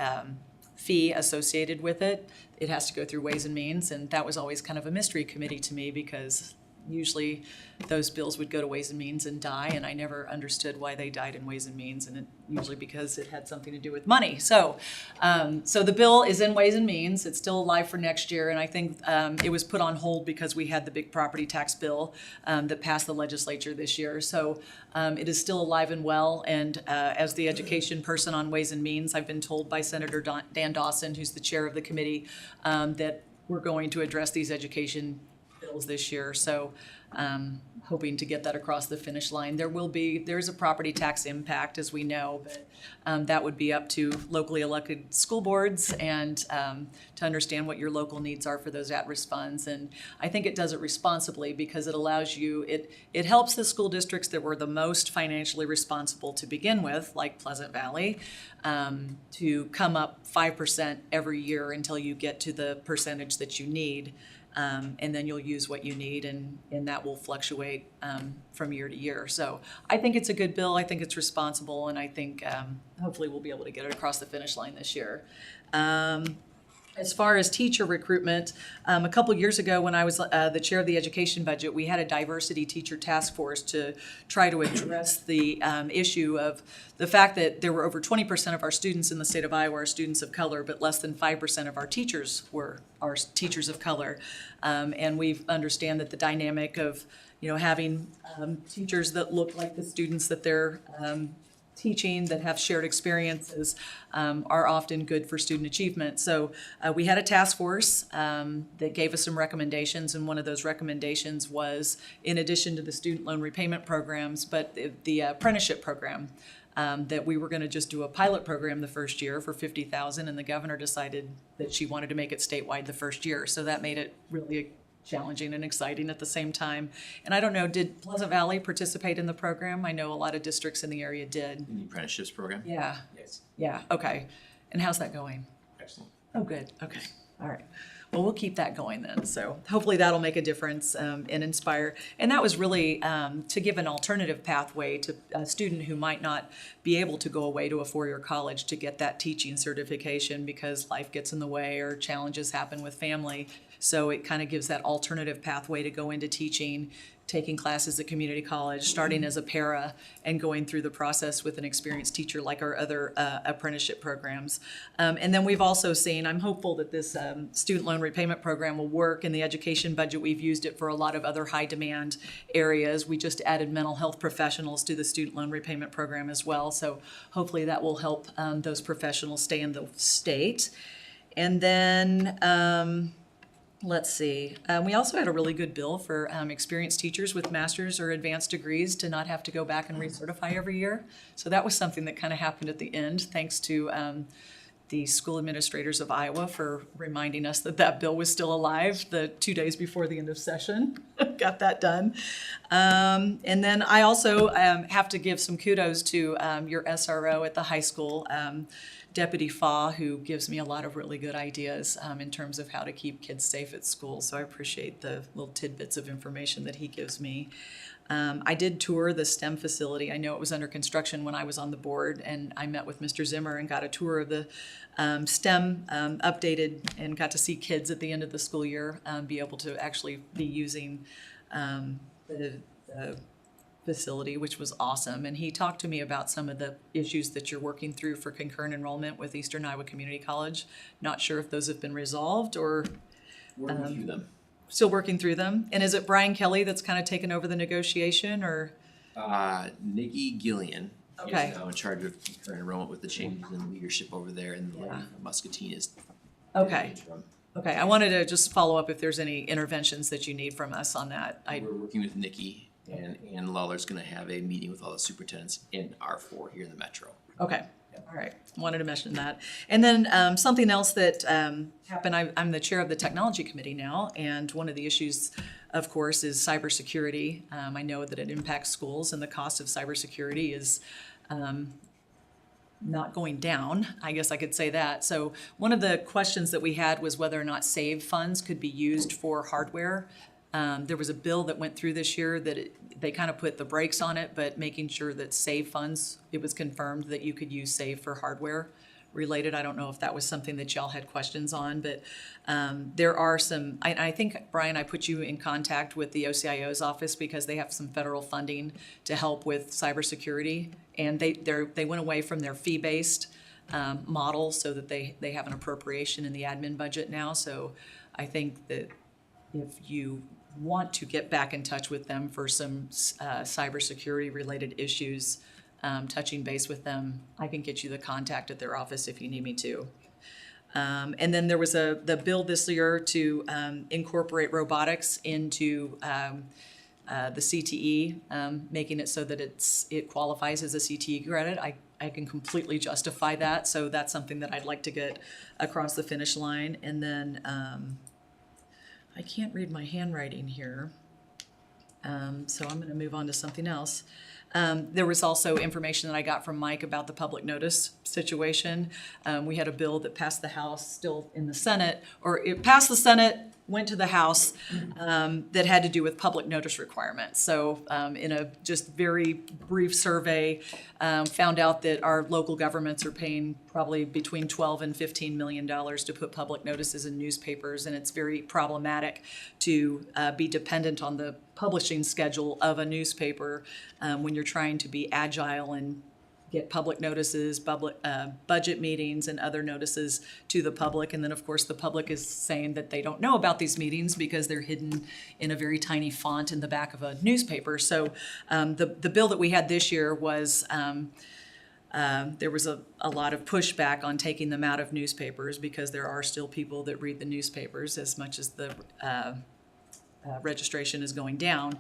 fee associated with it, it has to go through Ways and Means, and that was always kind of a mystery committee to me because usually those bills would go to Ways and Means and die, and I never understood why they died in Ways and Means, and usually because it had something to do with money. So the bill is in Ways and Means. It's still alive for next year, and I think it was put on hold because we had the big property tax bill that passed the legislature this year. So it is still alive and well, and as the education person on Ways and Means, I've been told by Senator Dan Dawson, who's the chair of the committee, that we're going to address these education bills this year, so hoping to get that across the finish line. There's a property tax impact, as we know, but that would be up to locally elected school boards and to understand what your local needs are for those at-risk funds. And I think it does it responsibly because it allows you, it helps the school districts that were the most financially responsible to begin with, like Pleasant Valley, to come up 5% every year until you get to the percentage that you need. And then you'll use what you need, and that will fluctuate from year to year. So I think it's a good bill. I think it's responsible, and I think hopefully we'll be able to get it across the finish line this year. As far as teacher recruitment, a couple years ago when I was the chair of the education budget, we had a diversity teacher task force to try to address the issue of the fact that there were over 20% of our students in the state of Iowa are students of color, but less than 5% of our teachers are teachers of color. And we understand that the dynamic of having teachers that look like the students that they're teaching, that have shared experiences, are often good for student achievement. So we had a task force that gave us some recommendations, and one of those recommendations was, in addition to the student loan repayment programs, but the apprenticeship program, that we were going to just do a pilot program the first year for $50,000, and the governor decided that she wanted to make it statewide the first year. So that made it really challenging and exciting at the same time. And I don't know, did Pleasant Valley participate in the program? I know a lot of districts in the area did. In the apprenticeships program? Yeah. Yes. Yeah, okay. And how's that going? Excellent. Oh, good, okay, all right. Well, we'll keep that going then. So hopefully that'll make a difference and inspire. And that was really to give an alternative pathway to a student who might not be able to go away to a four-year college to get that teaching certification because life gets in the way or challenges happen with family. So it kind of gives that alternative pathway to go into teaching, taking classes at community college, starting as a para, and going through the process with an experienced teacher like our other apprenticeship programs. And then we've also seen, I'm hopeful that this student loan repayment program will work. In the education budget, we've used it for a lot of other high demand areas. We just added mental health professionals to the student loan repayment program as well. So hopefully that will help those professionals stay in the state. And then, let's see. We also had a really good bill for experienced teachers with master's or advanced degrees to not have to go back and recertify every year. So that was something that kind of happened at the end, thanks to the school administrators of Iowa for reminding us that that bill was still alive the 2 days before the end of session. Got that done. And then I also have to give some kudos to your SRO at the high school. Deputy Fa, who gives me a lot of really good ideas in terms of how to keep kids safe at school. So I appreciate the little tidbits of information that he gives me. I did tour the STEM facility. I know it was under construction when I was on the board, and I met with Mr. Zimmer and got a tour of the STEM updated, and got to see kids at the end of the school year be able to actually be using the facility, which was awesome. And he talked to me about some of the issues that you're working through for concurrent enrollment with Eastern Iowa Community College. Not sure if those have been resolved or Working through them. still working through them. And is it Brian Kelly that's kind of taken over the negotiation, or? Nikki Gillian Okay. is now in charge of concurrent enrollment with the changes in leadership over there, and the lady from Muscatine is. Okay. Okay, I wanted to just follow up if there's any interventions that you need from us on that. We're working with Nikki, and Ann Lawler's gonna have a meeting with all the superintendents in R4 here in the metro. Okay, all right, wanted to mention that. And then something else that happened, I'm the chair of the technology committee now, and one of the issues, of course, is cybersecurity. I know that it impacts schools, and the cost of cybersecurity is not going down, I guess I could say that. So one of the questions that we had was whether or not SAVE funds could be used for hardware. There was a bill that went through this year that they kind of put the brakes on it, but making sure that SAVE funds, it was confirmed that you could use SAVE for hardware related. I don't know if that was something that y'all had questions on, but there are some, I think, Brian, I put you in contact with the OCIO's office because they have some federal funding to help with cybersecurity. And they went away from their fee-based model so that they have an appropriation in the admin budget now. So I think that if you want to get back in touch with them for some cybersecurity related issues, touching base with them, I can get you the contact at their office if you need me to. And then there was the bill this year to incorporate robotics into the CTE, making it so that it qualifies as a CTE credit. I can completely justify that, so that's something that I'd like to get across the finish line. And then I can't read my handwriting here, so I'm going to move on to something else. There was also information that I got from Mike about the public notice situation. We had a bill that passed the House, still in the Senate, or it passed the Senate, went to the House, that had to do with public notice requirements. So in a just very brief survey, found out that our local governments are paying probably between $12 and $15 million to put public notices in newspapers, and it's very problematic to be dependent on the publishing schedule of a newspaper when you're trying to be agile and get public notices, budget meetings, and other notices to the public. And then, of course, the public is saying that they don't know about these meetings because they're hidden in a very tiny font in the back of a newspaper. So the bill that we had this year was, there was a lot of pushback on taking them out of newspapers because there are still people that read the newspapers as much as the registration is going down,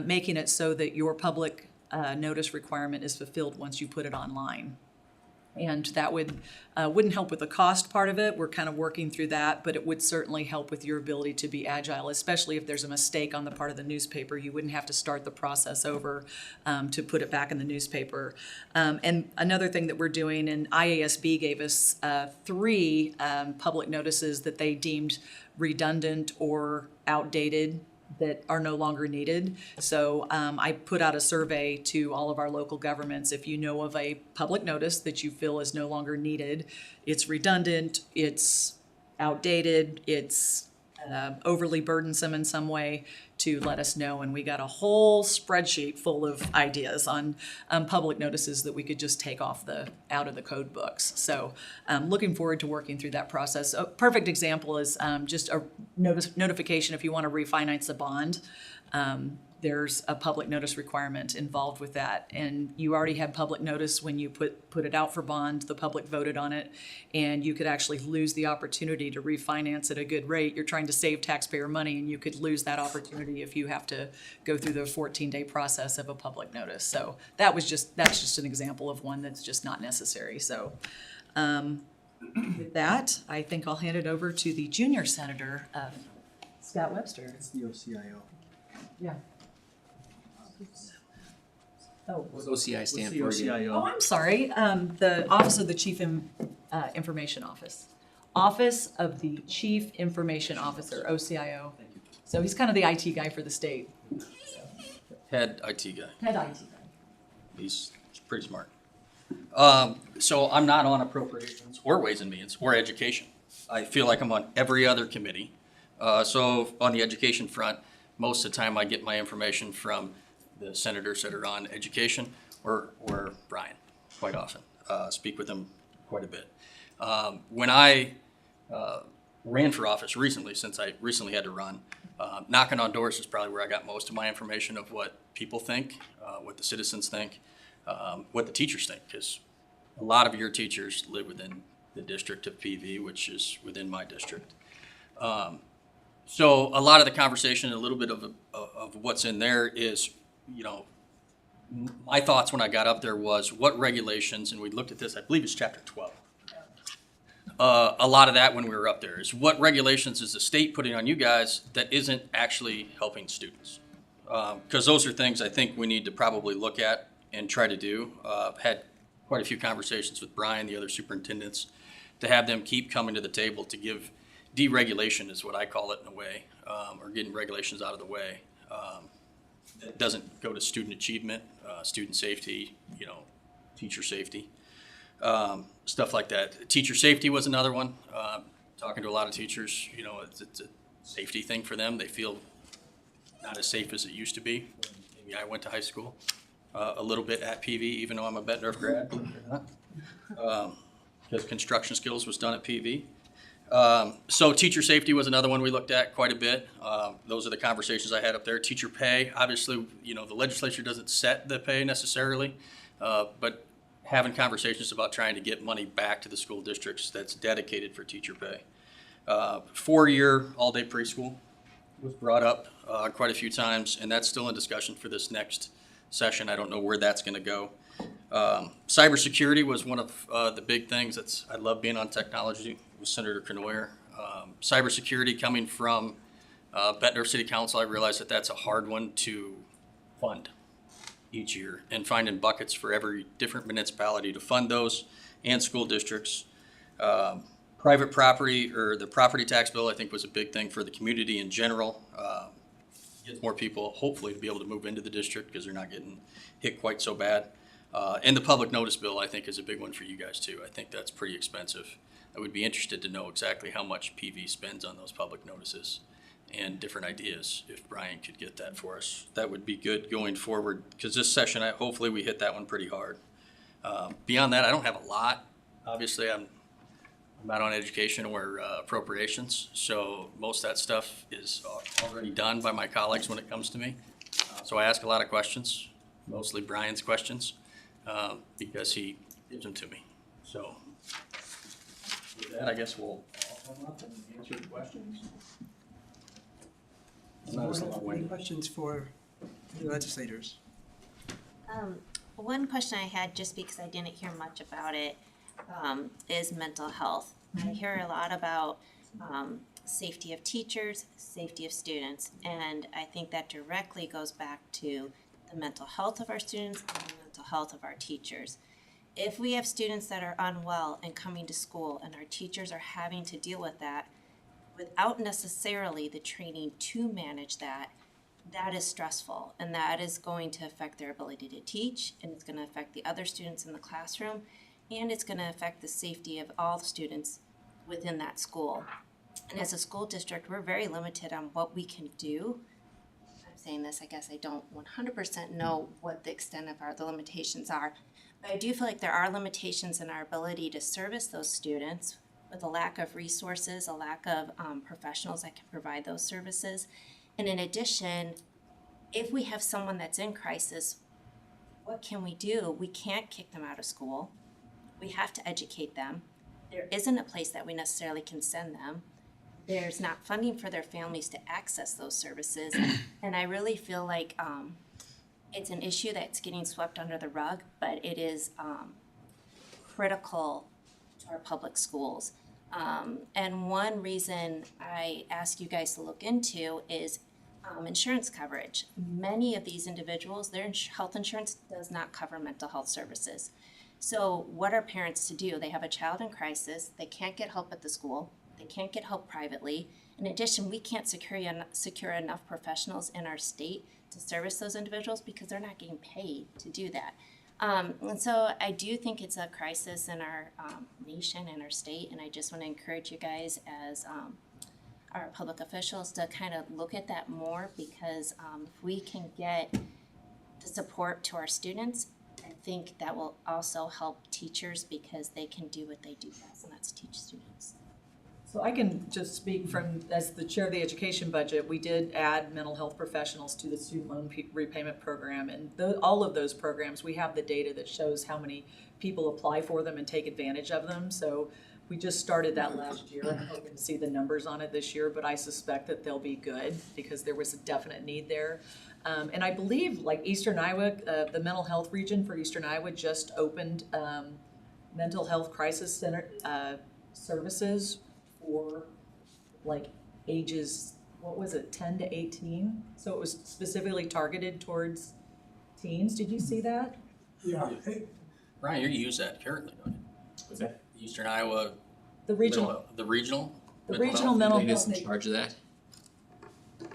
making it so that your public notice requirement is fulfilled once you put it online. And that wouldn't help with the cost part of it. We're kind of working through that, but it would certainly help with your ability to be agile, especially if there's a mistake on the part of the newspaper. You wouldn't have to start the process over to put it back in the newspaper. And another thing that we're doing, and IASB gave us 3 public notices that they deemed redundant or outdated that are no longer needed. So I put out a survey to all of our local governments. If you know of a public notice that you feel is no longer needed, it's redundant, it's outdated, it's overly burdensome in some way, to let us know. And we got a whole spreadsheet full of ideas on public notices that we could just take out of the code books. So looking forward to working through that process. A perfect example is just a notification if you want to refinance a bond. There's a public notice requirement involved with that. And you already had public notice when you put it out for bond, the public voted on it, and you could actually lose the opportunity to refinance at a good rate. You're trying to save taxpayer money, and you could lose that opportunity if you have to go through the 14-day process of a public notice. So that's just an example of one that's just not necessary. So with that, I think I'll hand it over to the junior senator, Scott Webster. It's the OCIO. Yeah. Oh, What's OCI stand What's for the again? OCIO? I'm sorry, the Office of the Chief Information Office. Office of the Chief Information Officer, OCIO. So he's kind of the IT guy for the state. Head IT guy. Head IT guy. He's pretty smart. So I'm not on appropriations or Ways and Means or education. I feel like I'm on every other committee. So on the education front, most of the time I get my information from the senators that are on education or Brian, quite often. Speak with him quite a bit. When I ran for office recently, since I recently had to run, knocking on doors is probably where I got most of my information of what people think, what the citizens think, what the teachers think, because a lot of your teachers live within the district of PV, which is within my district. So a lot of the conversation, a little bit of what's in there is, my thoughts when I got up there was what regulations, and we looked at this, I believe it's chapter 12. A lot of that when we were up there is what regulations is the state putting on you guys that isn't actually helping students? Because those are things I think we need to probably look at and try to do. I've had quite a few conversations with Brian, the other superintendents, to have them keep coming to the table to give deregulation is what I call it in a way, or getting regulations out of the way. That doesn't go to student achievement, student safety, teacher safety. Stuff like that. Teacher safety was another one. Talking to a lot of teachers, it's a safety thing for them. They feel not as safe as it used to be. Maybe I went to high school a little bit at PV, even though I'm a Bettendorf grad, believe it or not. Because construction skills was done at PV. So teacher safety was another one we looked at quite a bit. Those are the conversations I had up there. Teacher pay, obviously, the legislature doesn't set the pay necessarily, but having conversations about trying to get money back to the school districts that's dedicated for teacher pay. 4-year all-day preschool was brought up quite a few times, and that's still in discussion for this next session. I don't know where that's going to go. Cybersecurity was one of the big things. I love being on technology with Senator Knoyer. Cybersecurity coming from Bettendorf City Council, I realize that that's a hard one to fund each year, and finding buckets for every different municipality to fund those and school districts. Private property, or the property tax bill, I think was a big thing for the community in general. Get more people hopefully to be able to move into the district because they're not getting hit quite so bad. And the public notice bill, I think, is a big one for you guys too. I think that's pretty expensive. I would be interested to know exactly how much PV spends on those public notices and different ideas. If Brian could get that for us, that would be good going forward, because this session, hopefully we hit that one pretty hard. Beyond that, I don't have a lot. Obviously, I'm not on education or appropriations, so most of that stuff is already done by my colleagues when it comes to me. So I ask a lot of questions, mostly Brian's questions, because he gives them to me. So with that, I guess we'll all come up and answer the questions. Any questions for the legislators? One question I had, just because I didn't hear much about it, is mental health. I hear a lot about safety of teachers, safety of students, and I think that directly goes back to the mental health of our students and the mental health of our teachers. If we have students that are unwell and coming to school and our teachers are having to deal with that without necessarily the training to manage that, that is stressful, and that is going to affect their ability to teach, and it's going to affect the other students in the classroom, and it's going to affect the safety of all the students within that school. And as a school district, we're very limited on what we can do. I'm saying this, I guess I don't 100% know what the extent of the limitations are, but I do feel like there are limitations in our ability to service those students with a lack of resources, a lack of professionals that can provide those services. And in addition, if we have someone that's in crisis, what can we do? We can't kick them out of school. We have to educate them. There isn't a place that we necessarily can send them. There's not funding for their families to access those services. And I really feel like it's an issue that's getting swept under the rug, but it is critical to our public schools. And one reason I ask you guys to look into is insurance coverage. Many of these individuals, their health insurance does not cover mental health services. So what are parents to do? They have a child in crisis, they can't get help at the school, they can't get help privately. In addition, we can't secure enough professionals in our state to service those individuals because they're not getting paid to do that. And so I do think it's a crisis in our nation and our state, and I just want to encourage you guys as our public officials to kind of look at that more, because if we can get the support to our students, I think that will also help teachers, because they can do what they do best, and that's teach students. So I can just speak from, as the chair of the education budget, we did add mental health professionals to the student loan repayment program. And all of those programs, we have the data that shows how many people apply for them and take advantage of them. So we just started that last year. I'm hoping to see the numbers on it this year, but I suspect that they'll be good because there was a definite need there. And I believe like Eastern Iowa, the mental health region for Eastern Iowa just opened mental health crisis center services for like ages, what was it, 10 to 18? So it was specifically targeted towards teens. Did you see that? Yeah. Brian, you use that currently, don't you? What's that? Eastern Iowa. The regional. The regional? The regional mental Who's health. in charge of that?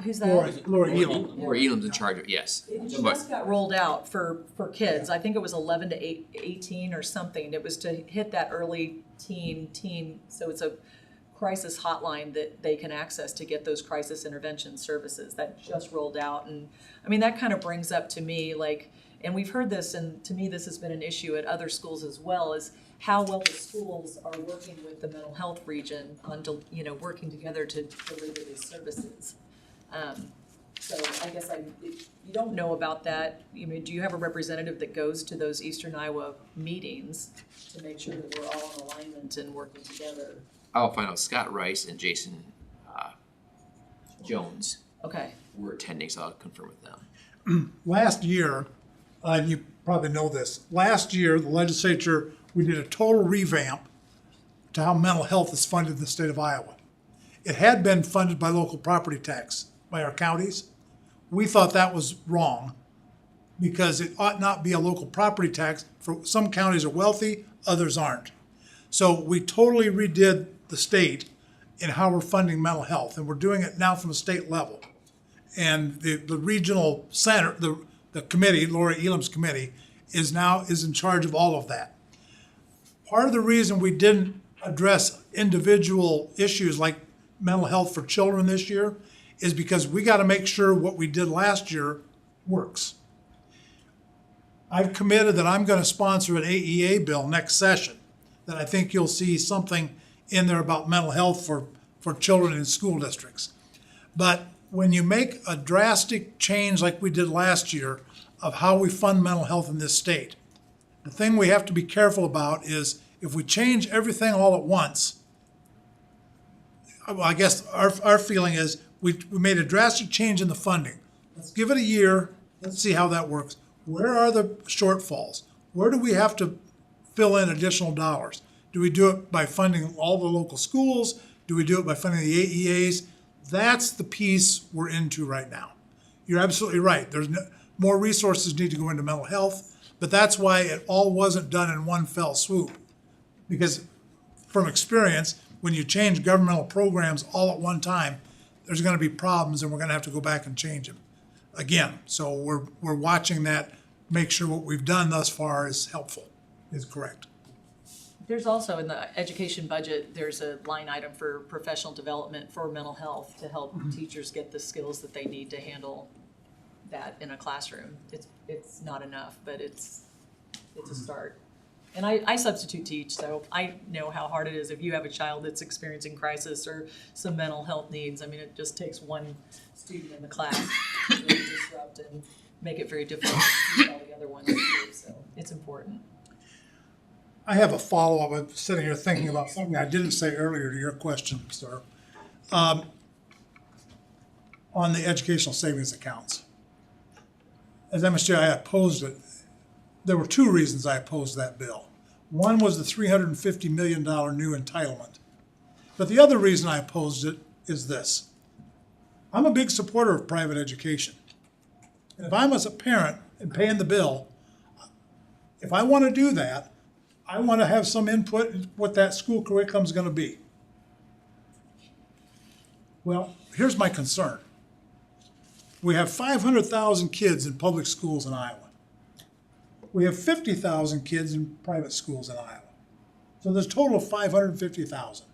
Who's that? Laura Elam. Laura Elam's in charge of it, yes. It just got rolled out for kids. I think it was 11 to 18 or something. It was to hit that early teen. So it's a crisis hotline that they can access to get those crisis intervention services. That just rolled out. And I mean, that kind of brings up to me, like, and we've heard this, and to me this has been an issue at other schools as well, is how well the schools are working with the mental health region on, working together to deliver these services. So I guess if you don't know about that, do you have a representative that goes to those Eastern Iowa meetings to make sure that we're all in alignment and working together? I'll find out. Scott Rice and Jason Jones Okay. were attending, so I'll confirm with them. Last year, you probably know this, last year, the legislature, we did a total revamp to how mental health is funded in the state of Iowa. It had been funded by local property tax, by our counties. We thought that was wrong because it ought not be a local property tax. For some counties are wealthy, others aren't. So we totally redid the state in how we're funding mental health, and we're doing it now from a state level. And the regional center, the committee, Laura Elam's committee, is in charge of all of that. Part of the reason we didn't address individual issues like mental health for children this year is because we got to make sure what we did last year works. I've committed that I'm going to sponsor an AEA bill next session, that I think you'll see something in there about mental health for children in school districts. But when you make a drastic change like we did last year of how we fund mental health in this state, the thing we have to be careful about is if we change everything all at once, I guess our feeling is we made a drastic change in the funding. Let's give it a year. Let's see how that works. Where are the shortfalls? Where do we have to fill in additional dollars? Do we do it by funding all the local schools? Do we do it by funding the AEAs? That's the piece we're into right now. You're absolutely right. More resources need to go into mental health, but that's why it all wasn't done in one fell swoop. Because from experience, when you change governmental programs all at one time, there's going to be problems, and we're going to have to go back and change them again. So we're watching that, make sure what we've done thus far is helpful, is correct. There's also in the education budget, there's a line item for professional development for mental health to help teachers get the skills that they need to handle that in a classroom. It's not enough, but it's a start. And I substitute teach, so I know how hard it is if you have a child that's experiencing crisis or some mental health needs. I mean, it just takes one student in the class to really disrupt and make it very difficult to teach all the other ones too, so it's important. I have a follow-up. I'm sitting here thinking about something I didn't say earlier to your question, sir. On the educational savings accounts. As MSJ, I opposed it. There were two reasons I opposed that bill. One was the $350 million new entitlement. But the other reason I opposed it is this. I'm a big supporter of private education. And if I'm as a parent and paying the bill, if I want to do that, I want to have some input in what that school curriculum is going to be. Well, here's my concern. We have 500,000 kids in public schools in Iowa. We have 50,000 kids in private schools in Iowa. So there's a total of 550,000.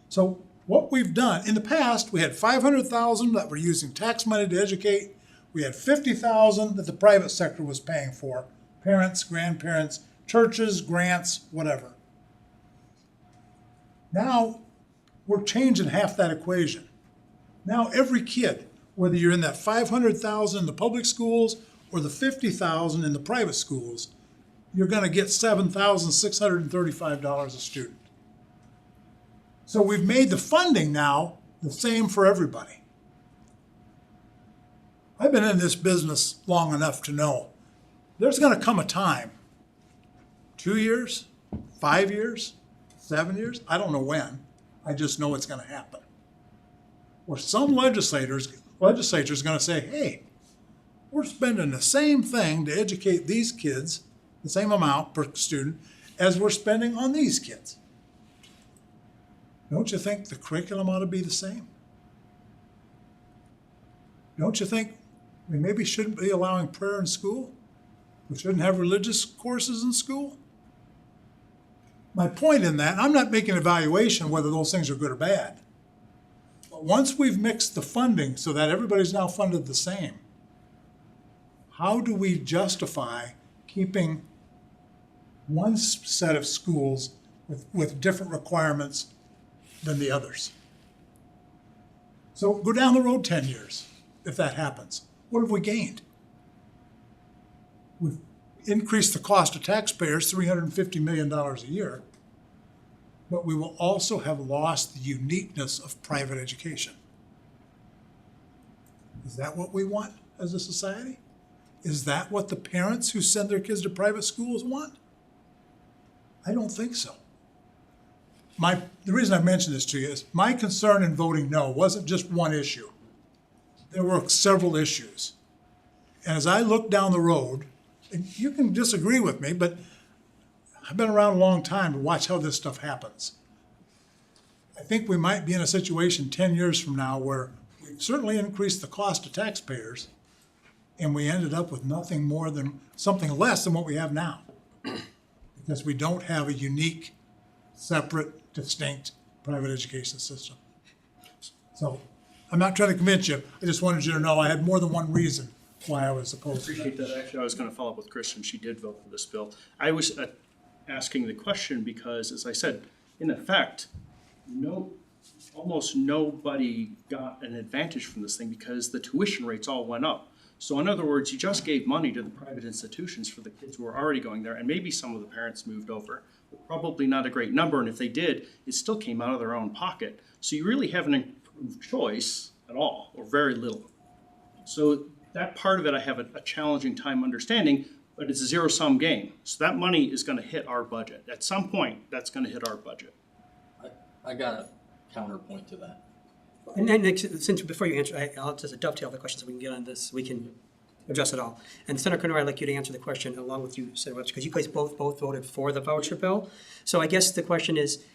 So what we've done, in the past, we had 500,000 that were using tax money to educate. We had 50,000 that the private sector was paying for, parents, grandparents, churches, grants, whatever. Now, we're changing half that equation. Now every kid, whether you're in that 500,000 in the public schools or the 50,000 in the private schools, you're going to get $7,635 a student. So we've made the funding now the same for everybody. I've been in this business long enough to know there's going to come a time, 2 years, 5 years, 7 years, I don't know when, I just know it's going to happen, where some legislature is going to say, hey, we're spending the same thing to educate these kids, the same amount per student, as we're spending on these kids. Don't you think the curriculum ought to be the same? Don't you think we maybe shouldn't be allowing prayer in school? We shouldn't have religious courses in school? My point in that, I'm not making an evaluation whether those things are good or bad. But once we've mixed the funding so that everybody's now funded the same, how do we justify keeping one set of schools with different requirements than the others? So go down the road 10 years, if that happens. What have we gained? We've increased the cost to taxpayers $350 million a year, but we will also have lost the uniqueness of private education. Is that what we want as a society? Is that what the parents who send their kids to private schools want? I don't think so. The reason I mentioned this to you is my concern in voting no wasn't just one issue. There were several issues. And as I look down the road, and you can disagree with me, but I've been around a long time to watch how this stuff happens. I think we might be in a situation 10 years from now where we've certainly increased the cost to taxpayers, and we ended up with nothing more than something less than what we have now. Because we don't have a unique, separate, distinct private education system. So I'm not trying to convince you. I just wanted you to know I had more than one reason why I was opposed to Appreciate that. Actually, I was going to follow up with Kristen. She did vote for this bill. I was asking the question because, as I said, in effect, almost nobody got an advantage from this thing because the tuition rates all went up. So in other words, you just gave money to the private institutions for the kids who were already going there, and maybe some of the parents moved over, but probably not a great number, and if they did, it still came out of their own pocket. So you really haven't improved choice at all, or very little. So that part of it I have a challenging time understanding, but it's a zero-sum game. So that money is going to hit our budget. At some point, that's going to hit our budget. I got a counterpoint to that. And then, since before you answer, I'll just dovetail the questions so we can get on this, we can address it all. And Senator Kernor, I'd like you to answer the question along with you, Senator Webster, because you guys both voted for the voucher bill. So I guess the question is,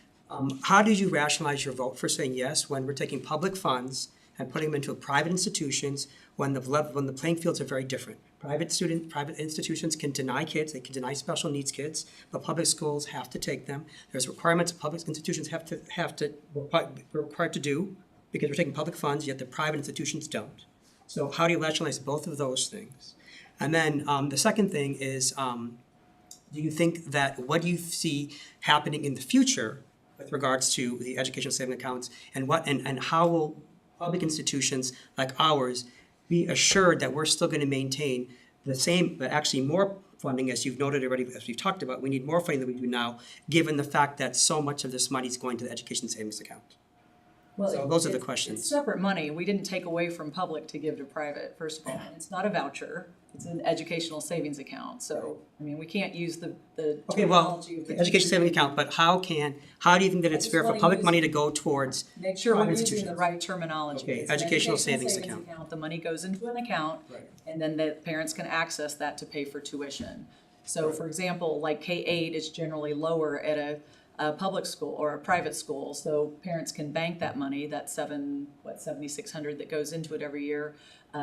how did you rationalize your vote for saying yes when we're taking public funds and putting them into private institutions when the playing fields are very different? Private institutions can deny kids, they can deny special needs kids, but public schools have to take them. There's requirements public institutions we're required to do because we're taking public funds, yet the private institutions don't. So how do you rationalize both of those things? And then the second thing is, do you think that, what do you see happening in the future with regards to the educational savings accounts, and how will public institutions like ours be assured that we're still going to maintain the same, but actually more funding, as you've noted already, as we've talked about, we need more funding than we do now, given the fact that so much of this money is going to the education savings account? Well, So those are the it's questions. separate money. We didn't take away from public to give to private, first of all. It's not a voucher. It's an educational savings account. So, I mean, we can't use the Okay, well, terminology of the the education teacher. savings account, but how do you think that it's I just fair for wanna public use- money to go towards Make sure we're private using the institutions? right terminology. Okay, It's an educational savings account. The money goes into an account, and then the parents can access that to pay for tuition. So for example, like K-8 is generally lower at a public school or a private school, so parents can bank that money, that $7,600 that goes into it every year,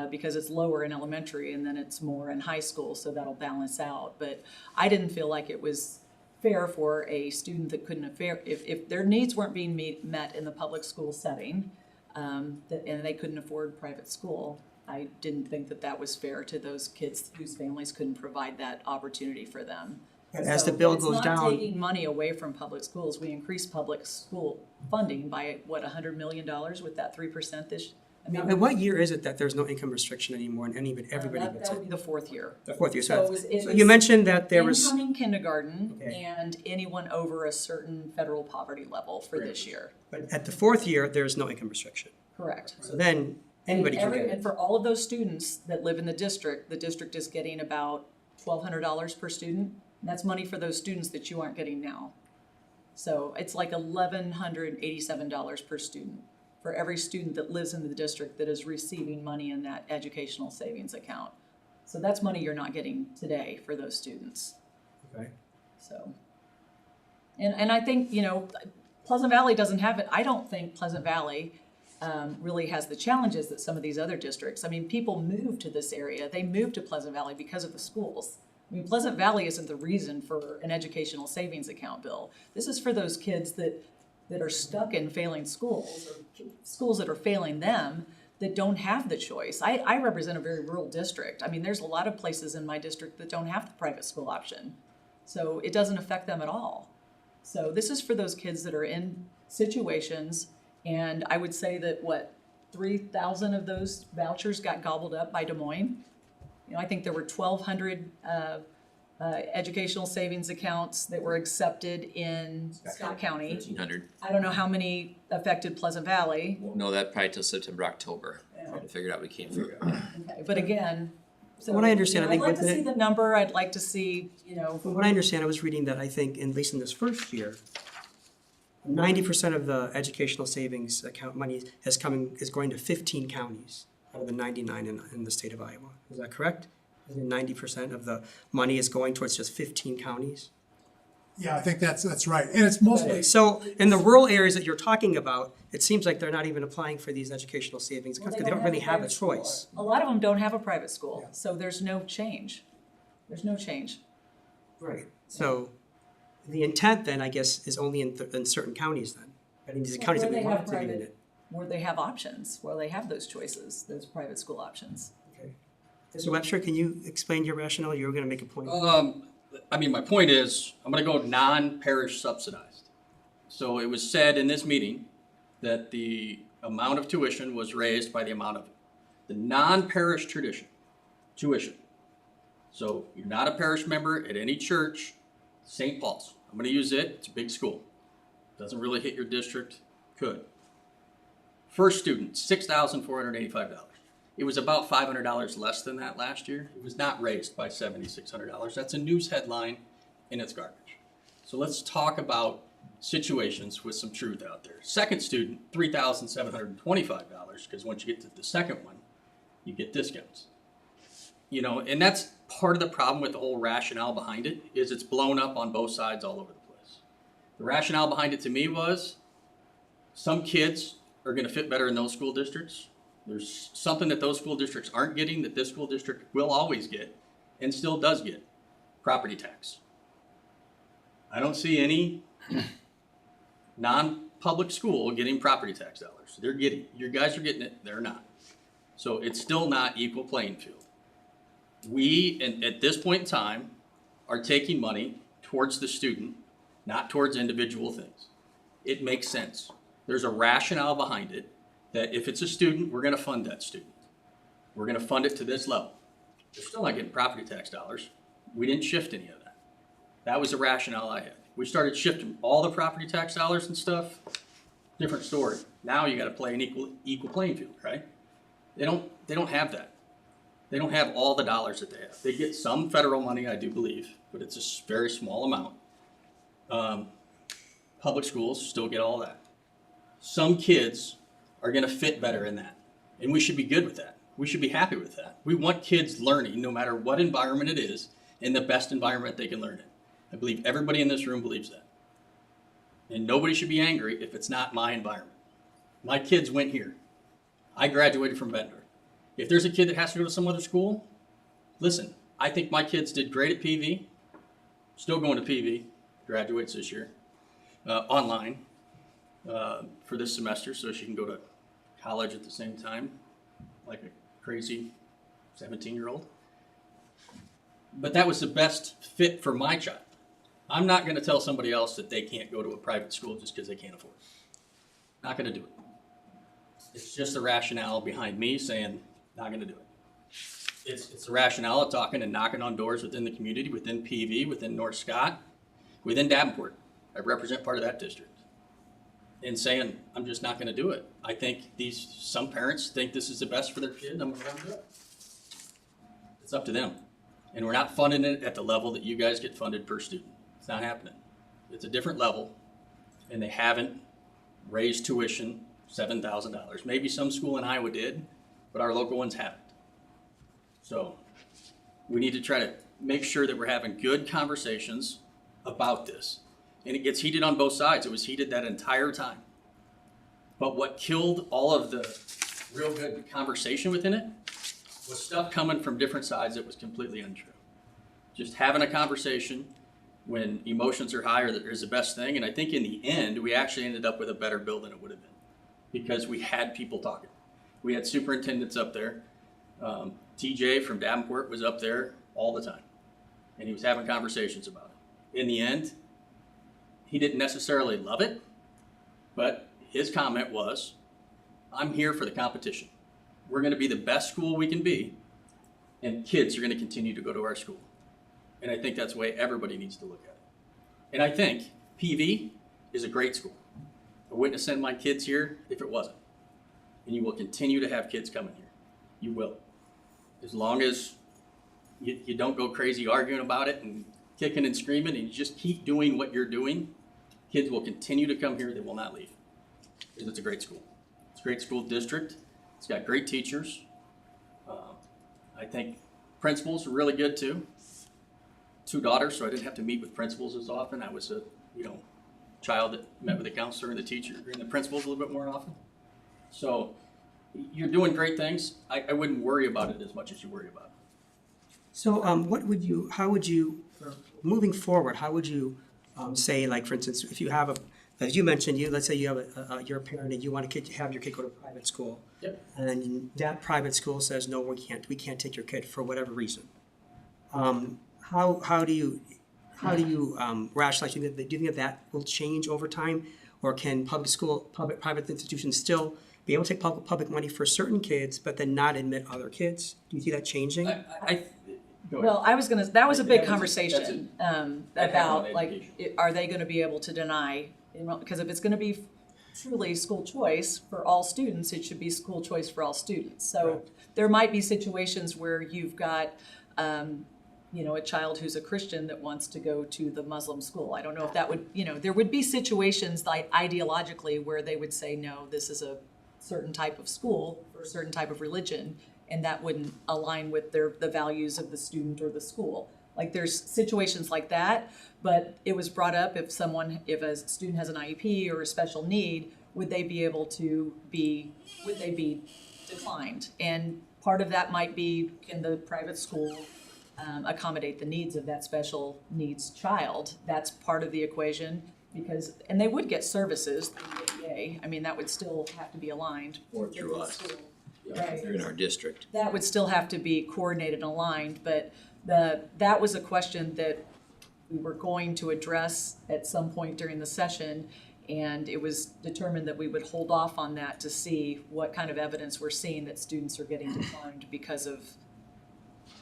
because it's lower in elementary and then it's more in high school, so that'll balance out. But I didn't feel like it was fair for a student that couldn't if their needs weren't being met in the public school setting, and they couldn't afford private school, I didn't think that that was fair to those kids whose families couldn't provide that opportunity for them. And as So, the bill it's goes not down, taking money away from public schools. We increased public school funding by, what, $100 million with that 3% this, I mean. and what year is it that there's no income restriction anymore and everybody That gets would be it? the fourth year. The fourth year, So so, it so was you mentioned that there was, incoming kindergarten Okay. and anyone over a certain federal poverty level for this year. but at the fourth year, there's no income restriction. Correct. So then, anybody can get And it. for all of those students that live in the district is getting about $1,200 per student. And that's money for those students that you aren't getting now. So it's like $1,187 per student for every student that lives in the district that is receiving money in that educational savings account. So that's money you're not getting today for those students. Okay. So, and I think, Pleasant Valley doesn't have it. I don't think Pleasant Valley really has the challenges that some of these other districts. I mean, people move to this area. They move to Pleasant Valley because of the schools. I mean, Pleasant Valley isn't the reason for an educational savings account bill. This is for those kids that are stuck in failing schools, or schools that are failing them, that don't have the choice. I represent a very rural district. I mean, there's a lot of places in my district that don't have the private school option. So it doesn't affect them at all. So this is for those kids that are in situations, and I would say that, 3,000 of those vouchers got gobbled up by Des Moines. I think there were 1,200 educational savings accounts that were accepted in Scott County. 1,300. I don't know how many affected Pleasant Valley, Won't know that probably till September, October. Trying to figure it out, we can't figure it out. okay, but again. So, What I understand, I think I'd like with to the- see the number, I'd like to see, From what I understand, I was reading that I think, at least in this first year, 90% of the educational savings account money is going to 15 counties out of the 99 in the state of Iowa. Is that correct? Is it 90% of the money is going towards just 15 counties? Yeah, I think that's right. And it's mostly, So in the rural areas that you're talking about, it seems like they're not even applying for these educational savings accounts because they don't really have a private school. choice. A lot of them don't have a private school, so there's no change. There's no change. Right. So the intent then, I guess, is only in certain counties then. I mean, these counties that we want to be in it. Where they have options, where they have those choices, those private school options. Mr. Webster, can you explain your rationale? You were going to make a point. My point is, I'm gonna go non-parish subsidized. So it was said in this meeting that the amount of tuition was raised by the amount of the non-parish tuition. So you're not a parish member at any church, St. Paul's. I'm gonna use it, it's a big school. Doesn't really hit your district, could. First student, $6,485. It was about $500 less than that last year. It was not raised by $7,600. That's a news headline and it's garbage. So let's talk about situations with some truth out there. Second student, $3,725, because once you get to the second one, you get discounts. And that's part of the problem with the whole rationale behind it, is it's blown up on both sides all over the place. The rationale behind it to me was some kids are gonna fit better in those school districts. There's something that those school districts aren't getting that this school district will always get and still does get: property tax. I don't see any non-public school getting property tax dollars. You guys are getting it, they're not. So it's still not equal playing field. We, at this point in time, are taking money towards the student, not towards individual things. It makes sense. There's a rationale behind it, that if it's a student, we're gonna fund that student. We're gonna fund it to this level. They're still not getting property tax dollars. We didn't shift any of that. That was the rationale I had. We started shifting all the property tax dollars and stuff, different story. Now you gotta play an equal playing field, right? They don't have that. They don't have all the dollars that they have. They get some federal money, I do believe, but it's a very small amount. Public schools still get all that. Some kids are gonna fit better in that, and we should be good with that. We should be happy with that. We want kids learning, no matter what environment it is, in the best environment they can learn in. I believe everybody in this room believes that. And nobody should be angry if it's not my environment. My kids went here. I graduated from Bender. If there's a kid that has to go to some other school, listen, I think my kids did great at PV, still going to PV, graduates this year, online for this semester so she can go to college at the same time, like a crazy 17-year-old. But that was the best fit for my child. I'm not going to tell somebody else that they can't go to a private school just because they can't afford it. Not going to do it. It's just the rationale behind me saying, not going to do it. It's the rationale of talking and knocking on doors within the community, within PV, within North Scott, within Davenport. I represent part of that district. And saying, I'm just not going to do it. I think some parents think this is the best for their kid, and I'm going to do it. It's up to them. And we're not funding it at the level that you guys get funded per student. It's not happening. It's a different level, and they haven't raised tuition $7,000. Maybe some school in Iowa did, but our local ones haven't. So we need to try to make sure that we're having good conversations about this. And it gets heated on both sides. It was heated that entire time. But what killed all of the real good conversation within it was stuff coming from different sides that was completely untrue. Just having a conversation when emotions are high is the best thing. And I think in the end, we actually ended up with a better bill than it would have been because we had people talking. We had superintendents up there. TJ from Davenport was up there all the time, and he was having conversations about it. In the end, he didn't necessarily love it, but his comment was, I'm here for the competition. We're going to be the best school we can be, and kids are going to continue to go to our school. And I think that's the way everybody needs to look at it. And I think PV is a great school. I wouldn't send my kids here if it wasn't. And you will continue to have kids coming here. You will. As long as you don't go crazy arguing about it and kicking and screaming and you just keep doing what you're doing, kids will continue to come here. They will not leave. Because it's a great school. It's a great school district. It's got great teachers. I think principals are really good too. 2 daughters, so I didn't have to meet with principals as often. I was a child that met with the counselor and the teacher and the principals a little bit more often. So you're doing great things. I wouldn't worry about it as much as you worry about it. So how would you, moving forward, how would you say, like, for instance, if you have as you mentioned, let's say you have you're a parent and you want to have your kid go to private school. Yep. And then that private school says, no, we can't take your kid for whatever reason. How do you rationalize? Do you think that will change over time? Or can private institutions still be able to take public money for certain kids, but then not admit other kids? Do you see that changing? Go ahead. Well, that was a big That's conversation about, like, are they gonna be able to deny enroll, because if it's gonna be truly school choice for all students, it should be school choice for all students. So there might be situations where you've got, a child who's a Christian that wants to go to the Muslim school. I don't know if that would, there would be situations like ideologically where they would say, no, this is a certain type of school for a certain type of religion, and that wouldn't align with the values of the student or the school. Like, there's situations like that, but it was brought up if a student has an IEP or a special need, would they be declined? And part of that might be, can the private school accommodate the needs of that special needs child? That's part of the equation, and they would get services through the ADA. I mean, that would still have to be aligned. Or through us. Right. They're in our district. That would still have to be coordinated and aligned, but that was a question that we were going to address at some point during the session, and it was determined that we would hold off on that to see what kind of evidence we're seeing that students are getting declined because of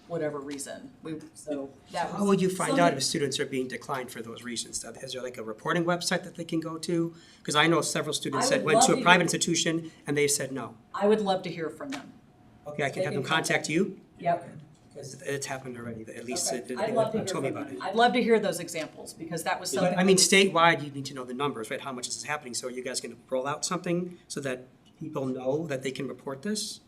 whatever reason. That How was would you find out something- if students are being declined for those reasons? Is there like a reporting website that they can go to? Because I know several students I that would went to love a to private hear- institution and they said no. I would love to hear from them. Okay, I can They have them can contact you? Yep. Because it's happened already, at least Okay. it I'd love to hear told me from about them. it. I'd love to hear those examples, because that was something. I mean, statewide, you need to know the numbers, right? How much this is happening. So are you guys gonna roll out something so that people know that they can report this?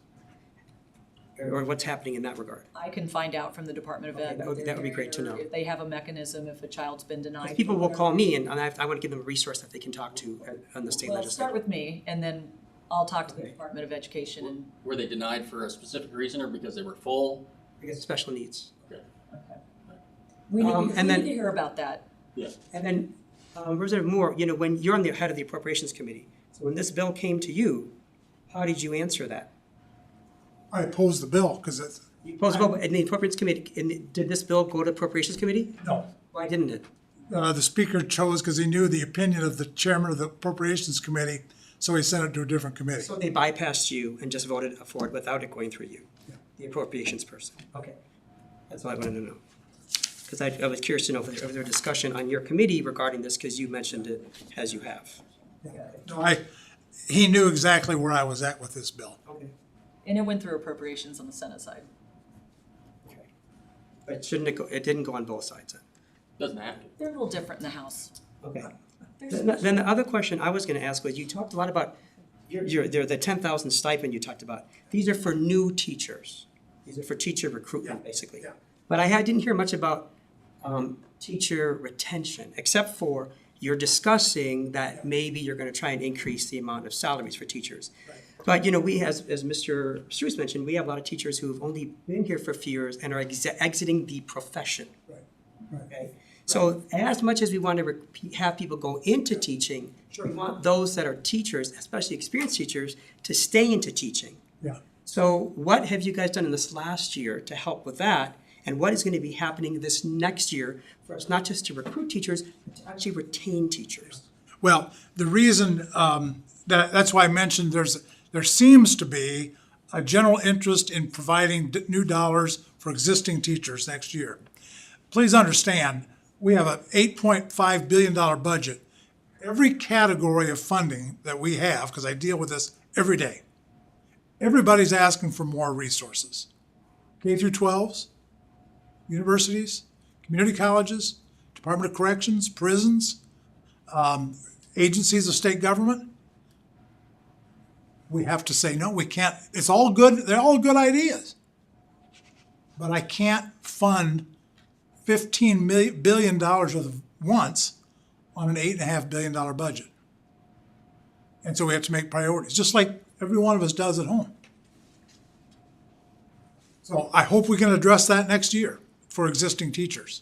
Or what's happening in that regard? I can find out from the Department of Okay, Ed. that would be great to know. If they have a mechanism, if a child's been denied. Because people will call me and I want to give them a resource that they can talk to on the state Well, start legislature. with me, and then I'll talk to the Department of Education and. Were they denied for a specific reason or because they were full? Because of special needs. We need, And we need then- to hear about that. And then, Representative Moore, you know, when you're on the head of the Appropriations Committee, so when this bill came to you, how did you answer that? I oppose the bill because it's, You supposed to go in the Appropriations Committee, did this bill go to Appropriations Committee? no. Why didn't it? The speaker chose because he knew the opinion of the chairman of the Appropriations Committee, so he sent it to a different committee. So they bypassed you and just voted for it without it going through you, the appropriations person? Okay, that's all I wanted to know. Because I was curious to know if there was a discussion on your committee regarding this, because you mentioned it as you have. No, he knew exactly where I was at with this bill. Okay. And it went through appropriations on the Senate side. Okay. But shouldn't it go, it didn't go on both sides then? Doesn't have to. They're a little different in the House. Okay. Then the other question I was gonna ask was, you talked a lot about the 10,000 stipend you talked about. These are for new teachers. These are for teacher recruitment, basically. Yeah. But I didn't hear much about teacher retention, except for you're discussing that maybe you're gonna try and increase the amount of salaries for teachers. But, you know, we, as Mr. Struess mentioned, we have a lot of teachers who've only been here for a few years and are exiting the profession. Okay? So as much as we want to have people go into teaching, we want those that are teachers, especially experienced teachers, to stay into teaching. Yeah. So what have you guys done in this last year to help with that? And what is going to be happening this next year for us, not just to recruit teachers, but to actually retain teachers? Well, the reason, that's why I mentioned there seems to be a general interest in providing new dollars for existing teachers next year. Please understand, we have an $8.5 billion budget. Every category of funding that we have, because I deal with this every day, everybody's asking for more resources. K through 12s, universities, community colleges, Department of Corrections, prisons, agencies of state government. We have to say, no, we can't. It's all good. They're all good ideas. But I can't fund $15 billion worth of once on an $8.5 billion budget. And so we have to make priorities, just like every one of us does at home. So I hope we can address that next year for existing teachers.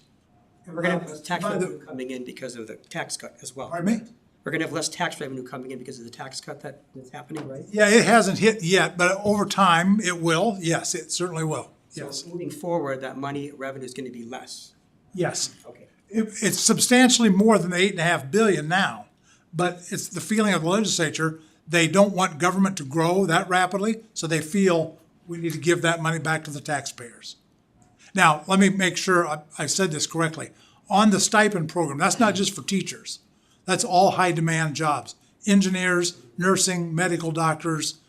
And we're going to have less tax revenue coming in because of the tax cut as well. Pardon me? We're going to have less tax revenue coming in because of the tax cut that's happening, right? Yeah, it hasn't hit yet, but over time it will. Yes, it certainly will. Yes. So moving forward, that money revenue is going to be less. Yes. Okay. It's substantially more than the $8.5 billion now, but it's the feeling of the legislature, they don't want government to grow that rapidly, so they feel we need to give that money back to the taxpayers. Now, let me make sure I said this correctly. On the stipend program, that's not just for teachers. That's all high-demand jobs. Engineers, nursing, medical doctors,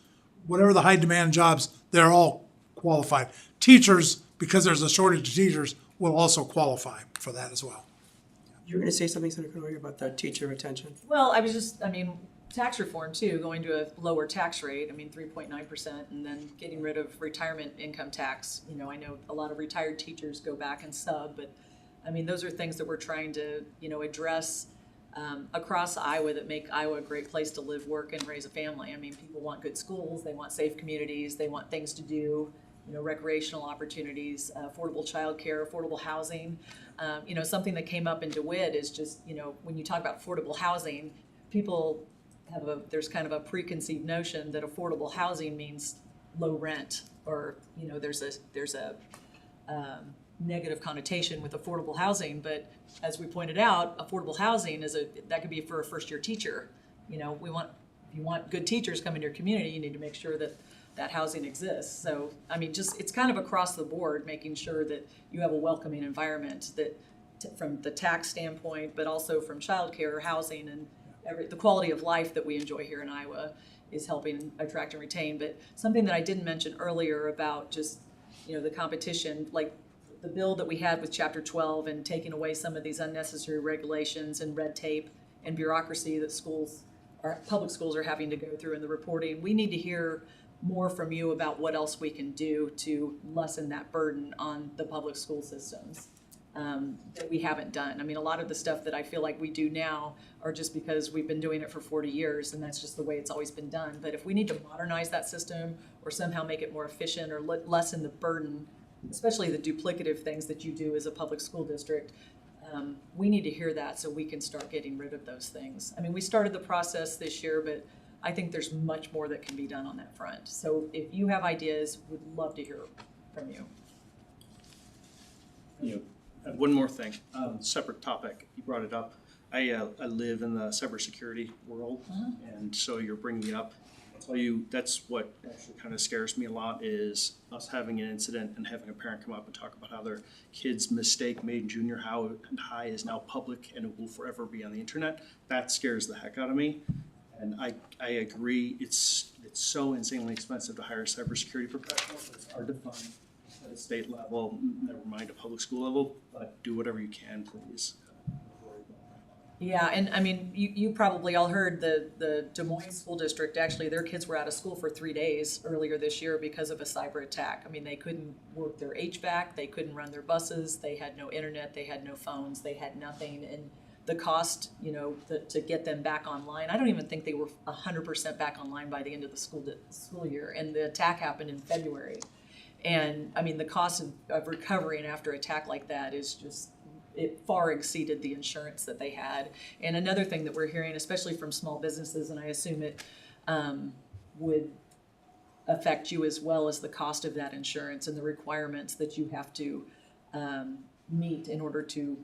whatever the high-demand jobs, they're all qualified. Teachers, because there's a shortage of teachers, will also qualify for that as well. You're going to say something, Senator Conroy, about the teacher retention? Well, tax reform too, going to a lower tax rate, 3.9%, and then getting rid of retirement income tax. You know, I know a lot of retired teachers go back and sub, but those are things that we're trying to, address across Iowa that make Iowa a great place to live, work, and raise a family. People want good schools, they want safe communities, they want things to do, recreational opportunities, affordable childcare, affordable housing. Something that came up in DeWitt is just, when you talk about affordable housing, people there's kind of a preconceived notion that affordable housing means low rent, or there's a negative connotation with affordable housing. But as we pointed out, affordable housing that could be for a first-year teacher. If you want good teachers coming to your community, you need to make sure that that housing exists. So, I mean, just, it's kind of across the board, making sure that you have a welcoming environment that, from the tax standpoint, but also from childcare, housing, and the quality of life that we enjoy here in Iowa is helping attract and retain. But something that I didn't mention earlier about just, the competition, like the bill that we had with Chapter 12 and taking away some of these unnecessary regulations and red tape and bureaucracy that public schools are having to go through in the reporting. We need to hear more from you about what else we can do to lessen that burden on the public school systems that we haven't done. I mean, a lot of the stuff that I feel like we do now are just because we've been doing it for 40 years and that's just the way it's always been done. But if we need to modernize that system or somehow make it more efficient or lessen the burden, especially the duplicative things that you do as a public school district, we need to hear that so we can start getting rid of those things. I mean, we started the process this year, but I think there's much more that can be done on that front. So if you have ideas, we'd love to hear from you. One more thing, separate topic, you brought it up. I live in the cybersecurity world, and so you're bringing it up. I'll tell you, that's what actually kind of scares me a lot, is us having an incident and having a parent come up and talk about how their kid's mistake made in junior high is now public and it will forever be on the internet. That scares the heck out of me. And I agree, it's so insanely expensive to hire cybersecurity professionals. It's hard to find at a state level, never mind a public school level, but do whatever you can, please. Yeah, and I mean, you probably all heard the Des Moines School District, actually, their kids were out of school for 3 days earlier this year because of a cyber attack. I mean, they couldn't work their HVAC, they couldn't run their buses, they had no internet, they had no phones, they had nothing. And the cost, to get them back online, I don't even think they were 100% back online by the end of the school year. And the attack happened in February. And I mean, the cost of recovering after an attack like that is just, it far exceeded the insurance that they had. And another thing that we're hearing, especially from small businesses, and I assume it would affect you as well, as the cost of that insurance and the requirements that you have to meet in order to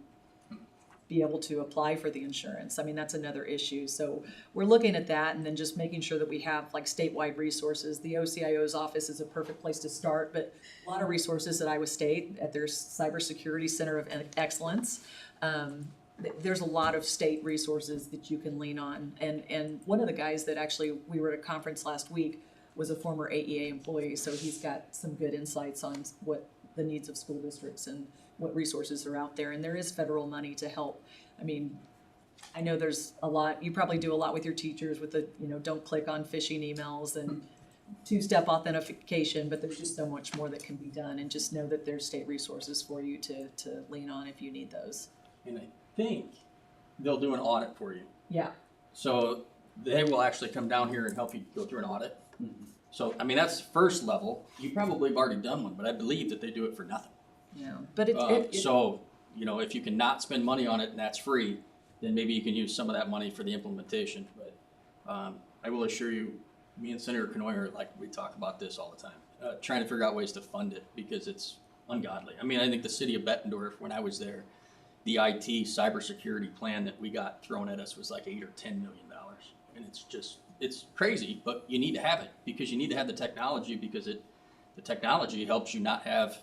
be able to apply for the insurance. I mean, that's another issue. So we're looking at that, and then just making sure that we have like statewide resources. The OCIO's office is a perfect place to start, but a lot of resources at Iowa State at their Cybersecurity Center of Excellence. There's a lot of state resources that you can lean on. And one of the guys that actually, we were at a conference last week, was a former AEA employee, so he's got some good insights on what the needs of school districts and what resources are out there. And there is federal money to help. I mean, I know there's a lot, you probably do a lot with your teachers with the, don't click on phishing emails and two-step authentication, but there's just so much more that can be done. And just know that there's state resources for you to lean on if you need those. And I think they'll do an audit for you. Yeah. So they will actually come down here and help you go through an audit. So, I mean, that's first level. You probably have already done one, but I believe that they do it for nothing. Yeah, but So, if you can not spend money on it and that's free, then maybe you can use some of that money for the implementation. But I will assure you, me and Senator Knoyer, we talk about this all the time, trying to figure out ways to fund it because it's ungodly. I mean, I think the city of Bettendorf, when I was there, the IT cybersecurity plan that we got thrown at us was like $8 or $10 million. And it's crazy, but you need to have it because you need to have the technology because the technology helps you not have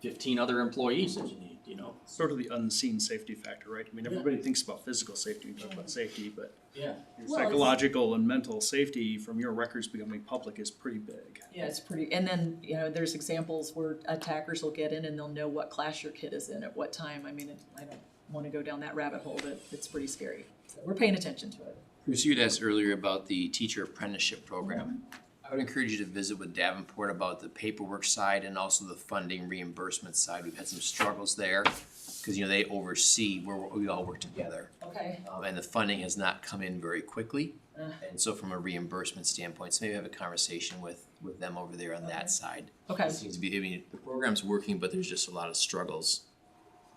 15 other employees that you need, Sort of the unseen safety factor, right? I mean, everybody thinks about physical safety, we talk about safety, but Yeah. your psychological and mental safety from your records becoming public is pretty big. Yeah, it's pretty, and then, there's examples where attackers will get in and they'll know what class your kid is in at what time. I mean, I don't want to go down that rabbit hole, but it's pretty scary. So we're paying attention to it. Bruce, you had asked earlier about the teacher apprenticeship program. I would encourage you to visit with Davenport about the paperwork side and also the funding reimbursement side. We've had some struggles there because, they oversee where we all work together. Okay. And the funding has not come in very quickly. And so from a reimbursement standpoint, so maybe have a conversation with them over there on that side. Okay. It seems to be, the program's working, but there's just a lot of struggles,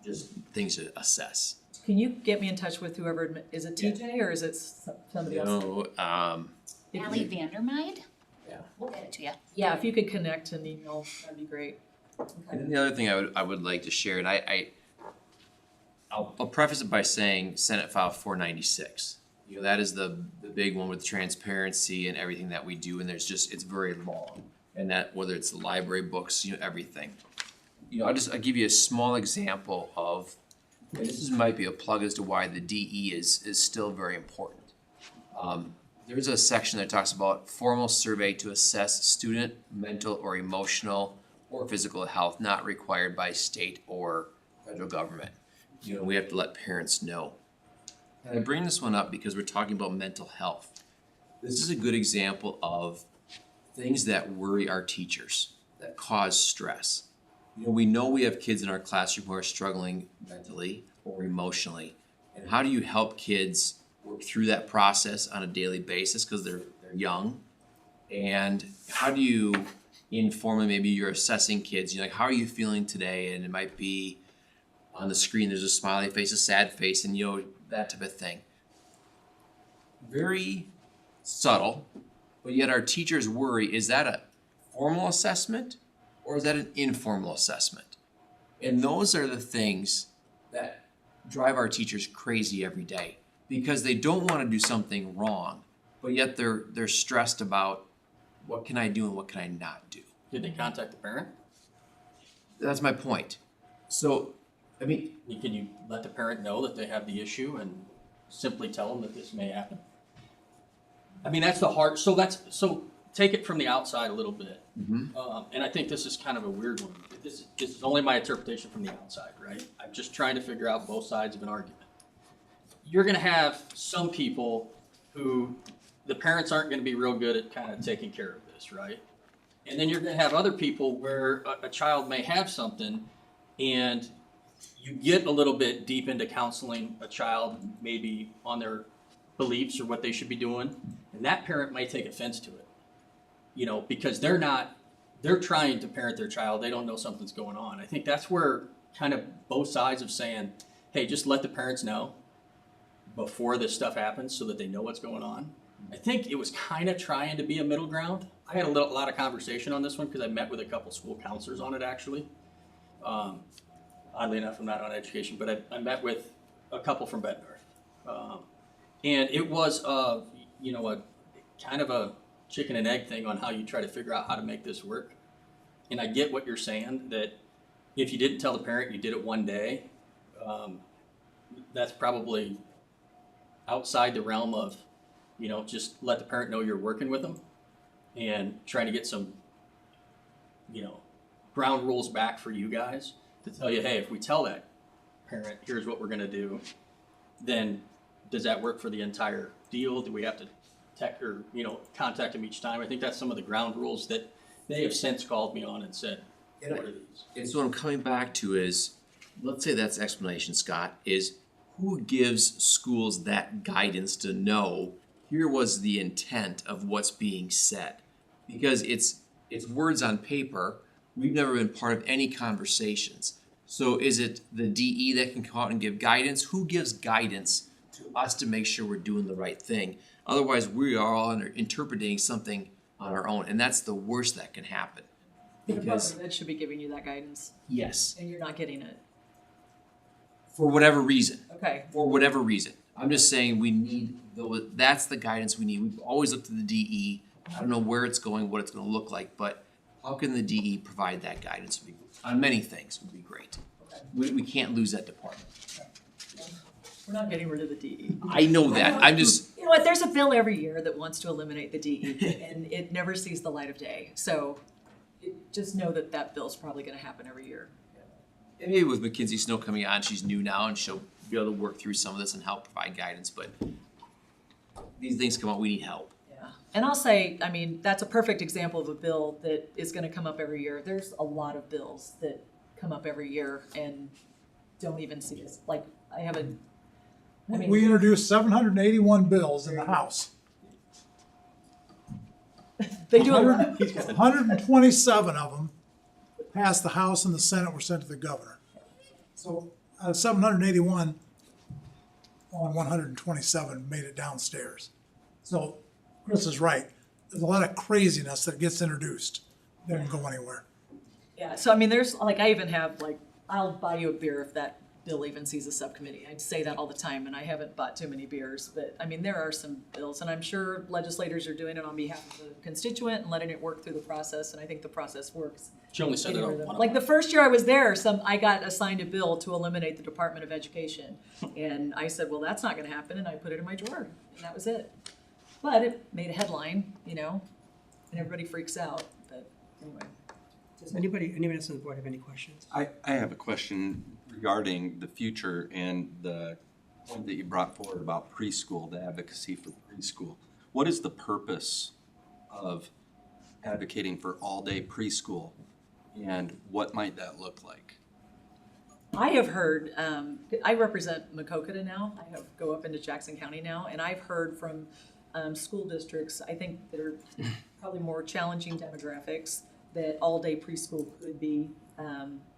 just things to assess. Can you get me in touch with whoever, is it TJ or is it somebody else? No, Allie Vandermeid? Yeah. We'll get it to you. Yeah, if you could connect an email, that'd be great. And then the other thing I would like to share, and I'll preface it by saying Senate File 496. You know, that is the big one with transparency and everything that we do, and it's very long. And that, whether it's the library, books, you know, everything. You know, I'll give you a small example of, and might be a plug as to why the DE is still very important. There's a section that talks about formal survey to assess student mental or emotional or physical health not required by state or federal government. You know, we have to let parents know. And I bring this one up because we're talking about mental health. This is a good example of things that worry our teachers, that cause stress. You know we have kids in our classroom who are struggling mentally or emotionally. And how do you help kids work through that process on a daily basis because they're young? And how do you informally, maybe you're assessing kids, you're like, how are you feeling today? And it might be on the screen, there's a smiley face, a sad face, and you know, that type of thing. Very subtle, but yet our teachers worry, is that a formal assessment or is that an informal assessment? And those are the things that drive our teachers crazy every day because they don't want to do something wrong, but yet they're stressed about what can I do and what can I not do. Did they contact the parent? That's my point. So, I mean, Can you let the parent know that they have the issue and simply tell them that this may happen? I mean, that's the hard, so take it from the outside a little bit. And I think this is kind of a weird one. This is only my interpretation from the outside, right? I'm just trying to figure out both sides of an argument. You're gonna have some people who, the parents aren't gonna be real good at kind of taking care of this, right? And then you're gonna have other people where a child may have something and you get a little bit deep into counseling a child maybe on their beliefs or what they should be doing, and that parent might take offense to it, you know, because they're trying to parent their child, they don't know something's going on. I think that's where kind of both sides of saying, hey, just let the parents know before this stuff happens so that they know what's going on. I think it was kind of trying to be a middle ground. I had a lot of conversation on this one because I met with a couple school counselors on it actually. Oddly enough, I'm not on education, but I met with a couple from Bettendorf. And it was, a kind of a chicken and egg thing on how you try to figure out how to make this work. And I get what you're saying, that if you didn't tell the parent, you did it one day, that's probably outside the realm of, you know, just let the parent know you're working with them and trying to get some, you know, ground rules back for you guys to tell you, hey, if we tell that parent, here's what we're gonna do, then does that work for the entire deal? Do we have to contact them each time? I think that's some of the ground rules that they have since called me on and said, what are these? and so what I'm coming back to is, let's say that's the explanation, Scott, is who gives schools that guidance to know here was the intent of what's being said? Because it's words on paper. We've never been part of any conversations. So is it the DE that can come out and give guidance? Who gives guidance to us to make sure we're doing the right thing? Otherwise, we are all interpreting something on our own, and that's the worst that can happen. The Because, department head should be giving you that guidance, yes, and you're not getting it. for whatever reason. Okay. For whatever reason. I'm just saying we need, that's the guidance we need. We've always looked to the DE. I don't know where it's going, what it's gonna look like, but how can the DE provide that guidance? On many things would be great. We can't lose that department. We're not getting rid of the DE. I know that, I'm just, You know what, there's a bill every year that wants to eliminate the DE, and it never sees the light of day. So just know that that bill's probably gonna happen every year. and maybe with Mackenzie Snow coming on, she's new now and she'll be able to work through some of this and help provide guidance, but these things come up, we need help. Yeah, and I'll say, I mean, that's a perfect example of a bill that is gonna come up every year. There's a lot of bills that come up every year and don't even see us. Like, We introduced 781 bills in the House. They do a lot. 127 of them passed the House and the Senate were sent to the governor. So out of 781, only 127 made it downstairs. So Chris is right. There's a lot of craziness that gets introduced. Doesn't go anywhere. Yeah, so I mean, there's, like, I even have, like, I'll buy you a beer if that bill even sees a subcommittee. I say that all the time, and I haven't bought too many beers, but I mean, there are some bills, and I'm sure legislators are doing it on behalf of the constituent and letting it work through the process, and I think the process works. She only said it on one. Like the first year I was there, I got assigned a bill to eliminate the Department of Education. And I said, well, that's not gonna happen, and I put it in my drawer, and that was it. But it made a headline, you know, and everybody freaks out, but anyway. Does anyone else on the board have any questions? I have a question regarding the future and the point that you brought forward about preschool, the advocacy for preschool. What is the purpose of advocating for all-day preschool, and what might that look like? I have heard, I represent Macokota now, go up into Jackson County now, and I've heard from school districts, I think that are probably more challenging demographics, that all-day preschool could be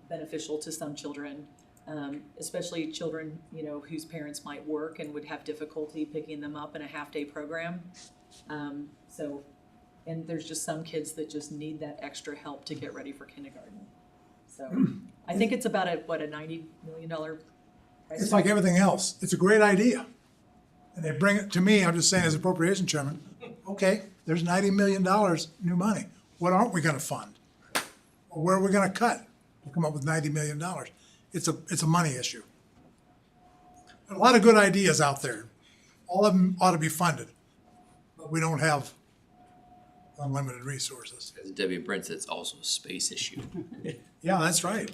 beneficial to some children, especially children, you know, whose parents might work and would have difficulty picking them up in a half-day program. And there's just some kids that just need that extra help to get ready for kindergarten. So I think it's about a $90 million price It's tag. like everything else. It's a great idea. And they bring it to me, I'm just saying as appropriation chairman, okay, there's $90 million new money. What aren't we gonna fund? Or where are we gonna cut to come up with $90 million? It's a money issue. A lot of good ideas out there. All of them ought to be funded, but we don't have unlimited resources. As Debbie Brent said, it's also a space issue. Yeah, that's right.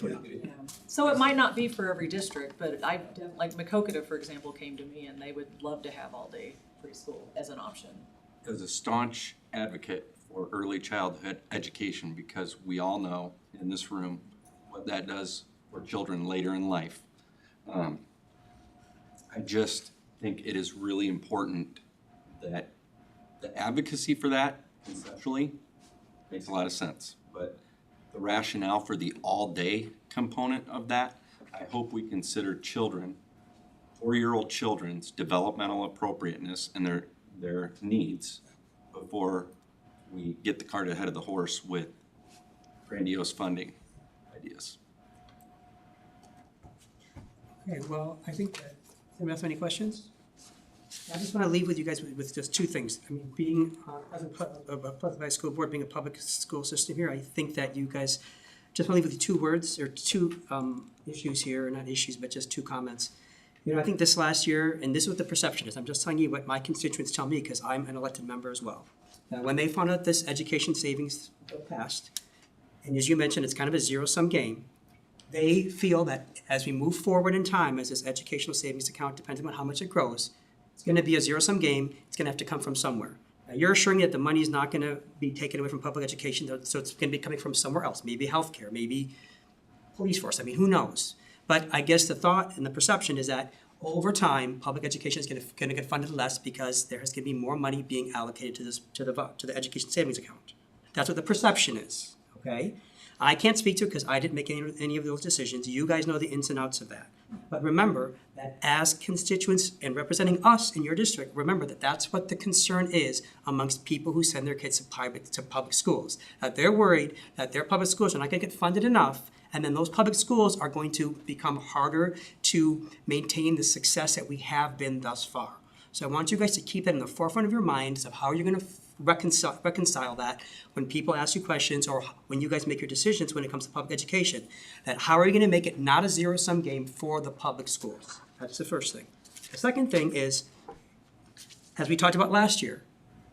So it might not be for every district, but like Macokota, for example, came to me and they would love to have all-day preschool as an option. As a staunch advocate for early childhood education, because we all know in this room what that does for children later in life, I just think it is really important that the advocacy for that conceptually makes a lot of sense, but the rationale for the all-day component of that, I hope we consider children, 4-year-old children's developmental appropriateness and their needs before we get the cart ahead of the horse with grandiose funding ideas. Okay, well, I think that, anyone else have any questions? I just want to leave with you guys with just two things. I mean, being president of a Pleasant Valley School Board, being a public school system here, I think that you guys, just want to leave with you two words, or two issues here, or not issues, but just two comments. You know, I think this last year, and this is what the perception is, I'm just telling you what my constituents tell me, because I'm an elected member as well. Now, when they found out this education savings bill passed, and as you mentioned, it's kind of a zero-sum game, they feel that as we move forward in time, as this educational savings account, depending on how much it grows, it's gonna be a zero-sum game, it's gonna have to come from somewhere. Now, you're assuring me that the money is not gonna be taken away from public education, so it's gonna be coming from somewhere else, maybe healthcare, maybe police force, I mean, who knows? But I guess the thought and the perception is that over time, public education is gonna get funded less because there is gonna be more money being allocated to the education savings account. That's what the perception is, okay? I can't speak to it because I didn't make any of those decisions. You guys know the ins and outs of that. But remember that as constituents and representing us in your district, remember that that's what the concern is amongst people who send their kids to public schools. That they're worried that their public schools are not gonna get funded enough, and then those public schools are going to become harder to maintain the success that we have been thus far. So I want you guys to keep that in the forefront of your minds of how you're gonna reconcile that when people ask you questions or when you guys make your decisions when it comes to public education. That how are you gonna make it not a zero-sum game for the public schools? That's the first thing. The second thing is, as we talked about last year,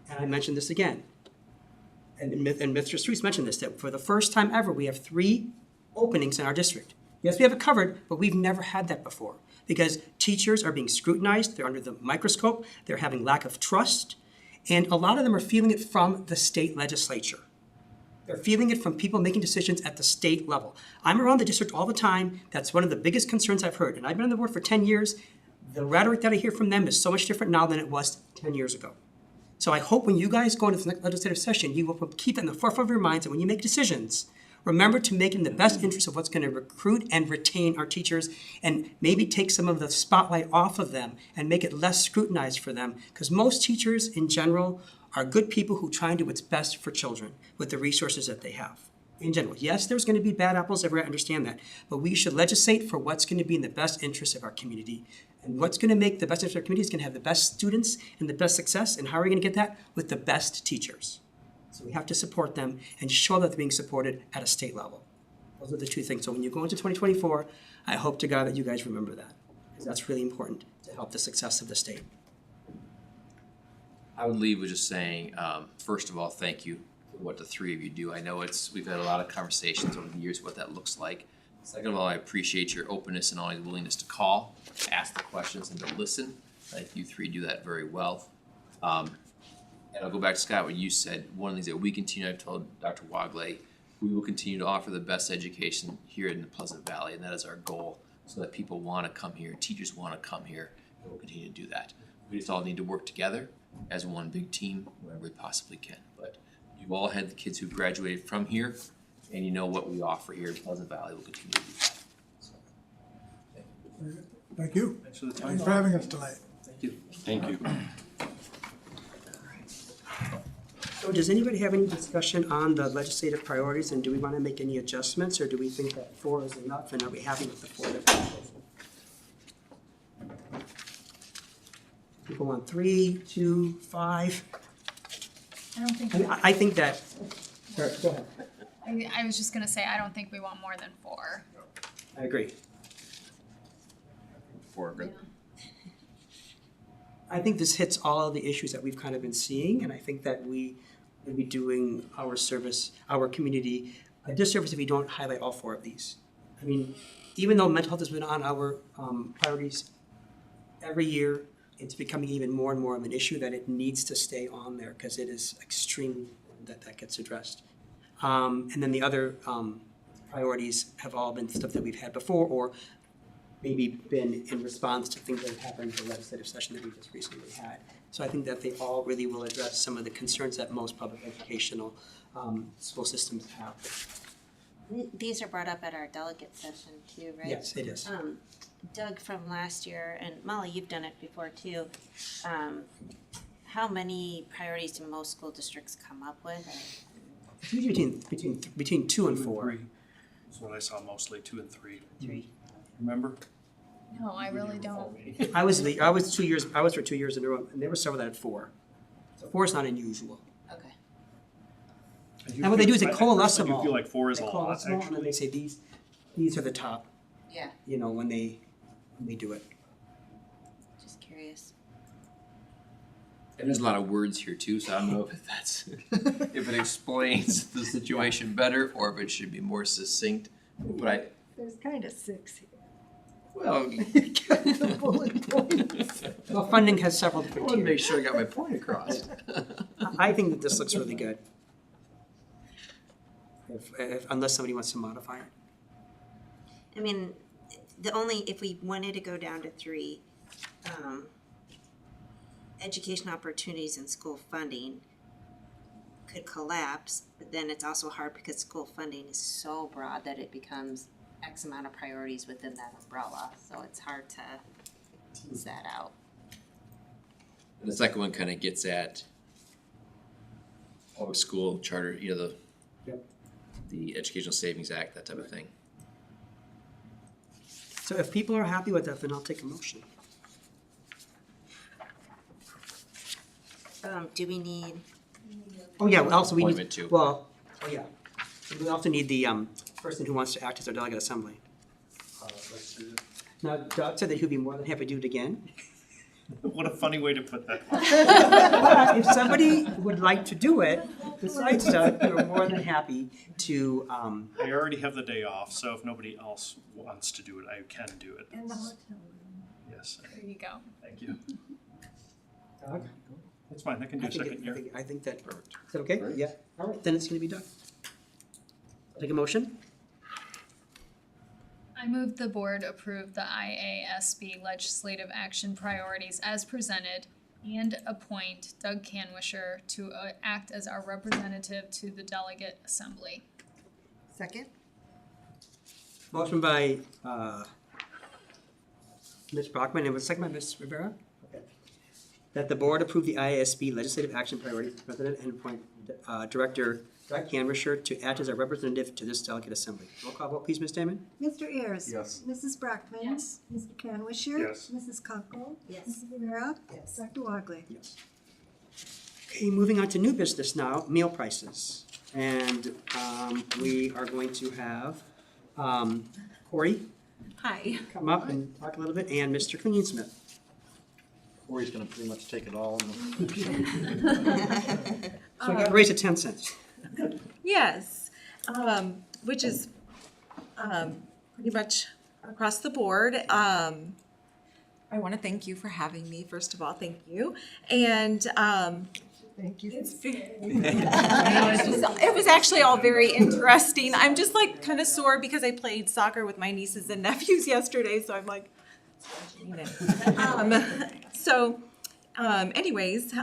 and I mentioned this again, and Mr. Streets mentioned this, that for the first time ever, we have 3 openings in our district. Yes, we have it covered, but we've never had that before. Because teachers are being scrutinized, they're under the microscope, they're having lack of trust, and a lot of them are feeling it from the state legislature. They're feeling it from people making decisions at the state level. I'm around the district all the time. That's one of the biggest concerns I've heard. And I've been on the board for 10 years. The rhetoric that I hear from them is so much different now than it was 10 years ago. So I hope when you guys go into the next legislative session, you will keep that in the forefront of your minds. And when you make decisions, remember to make it in the best interest of what's going to recruit and retain our teachers and maybe take some of the spotlight off of them and make it less scrutinized for them. Because most teachers in general are good people who try and do what's best for children with the resources that they have. in general. Yes, there's gonna be bad apples everywhere, I understand that, but we should legislate for what's gonna be in the best interest of our community. And what's gonna make the best interest of our community is gonna have the best students and the best success, and how are we gonna get that? With the best teachers. So we have to support them and show that they're being supported at a state level. Those are the two things. So when you go into 2024, I hope to God that you guys remember that, because that's really important to help the success of the state. I would leave with just saying, first of all, thank you for what the three of you do. I know we've had a lot of conversations over the years what that looks like. Second of all, I appreciate your openness and always willingness to call, to ask the questions, and to listen. I think you three do that very well. And I'll go back to Scott, what you said. One of the things that we continue, I've told Dr. Wagley, we will continue to offer the best education here in the Pleasant Valley, and that is our goal, so that people want to come here, teachers want to come here, and we'll continue to do that. We just all need to work together as one big team wherever we possibly can. But you've all had the kids who graduated from here, and you know what we offer here in Pleasant Valley. We'll continue to do that. So, Thank you. Thanks for the time. Thanks for having us tonight. thank you. Thank you. So does anybody have any discussion on the legislative priorities, and do we want to make any adjustments, or do we think that 4 is enough, and are we happy with the 4 that we proposed? People want 3, 2, 5? I don't think, I mean, I think that, sorry, go ahead. I was just gonna say, I don't think we want more than 4. I agree. 4, good. I think this hits all of the issues that we've kind of been seeing, and I think that we would be doing our service, our community, a disservice if we don't highlight all 4 of these. I mean, even though mental health has been on our priorities every year, it's becoming even more and more of an issue that it needs to stay on there, because it is extremely important that that gets addressed. And then the other priorities have all been stuff that we've had before, or maybe been in response to things that have happened in the legislative session that we just recently had. So I think that they all really will address some of the concerns that most public educational school systems have. These are brought up at our delegate session too, right? Yes, it is. Doug from last year, and Molly, you've done it before too. How many priorities do most school districts come up with? It's usually between 2 and 4. 3. That's what I saw mostly, 2 and 3. 3. Remember? No, I really don't. I was for 2 years in a row, and there were several that had 4. So 4 is not unusual. Okay. And what they do is they coalesce them I all. do feel like 4 is a They lot, coalesce them all, and then they actually. say these are the top, Yeah, you know, when they do it. just curious. And there's a lot of words here too, so I don't know if that's, if it explains the situation better, or if it should be more succinct. But There's kind of 6 here. well, The bullet points. Well, funding has several I different want to make tiers. sure I got my point across. I think that this looks really good. Unless somebody wants to modify it. I mean, if we wanted to go down to 3, education opportunities and school funding could collapse, but then it's also hard because school funding is so broad that it becomes X amount of priorities within that umbrella, so it's hard to tease that out. And the second one kind of gets at public school charter, you know, the Educational Savings Act, that type of thing. So if people are happy with that, then I'll take a motion. Do we need, Oh, yeah, also we Appointment need, too. well, oh, yeah. We also need the person who wants to act as our delegate assembly. Now, Doug said that he'd be more than happy to do it again. What a funny way to put that. But if somebody would like to do it, besides Doug, we're more than happy to, I already have the day off, so if nobody else wants to do it, I can do it. And the hotel room. Yes, There you go. thank you. Doug? That's fine, I can do I think, second year. I think that, is that okay? Yeah, all right, then it's gonna be Doug. Take a motion? I move the board approve the IASB legislative action priorities as presented and appoint Doug Canwisher to act as our representative to the delegate assembly. Second? Motion by, Ms. Brockman, and was second by Ms. Rivera? Okay. That the board approve the IASB legislative action priorities presented and appoint, Director Doug Canwisher to act as a representative to this delegate assembly. Roll call vote, please, Ms. Damon? Mr. Ayers? Yes. Mrs. Brockman? Yes. Mr. Canwisher? Yes. Mrs. Kunkel? Yes. Mrs. Rivera? Yes. Dr. Walgley? Yes. Okay, moving on to new business now, meal prices. And we are going to have Corey Hi. come up and talk a little bit, and Mr. Kleensmith. Corey's gonna pretty much take it all. So we got to raise it 10 cents. Yes, which is pretty much across the board. I want to thank you for having me, first of all, thank you. And Thank you. it was actually all very interesting. I'm just like kind of sore because I played soccer with my nieces and nephews yesterday, so I'm like, anyways,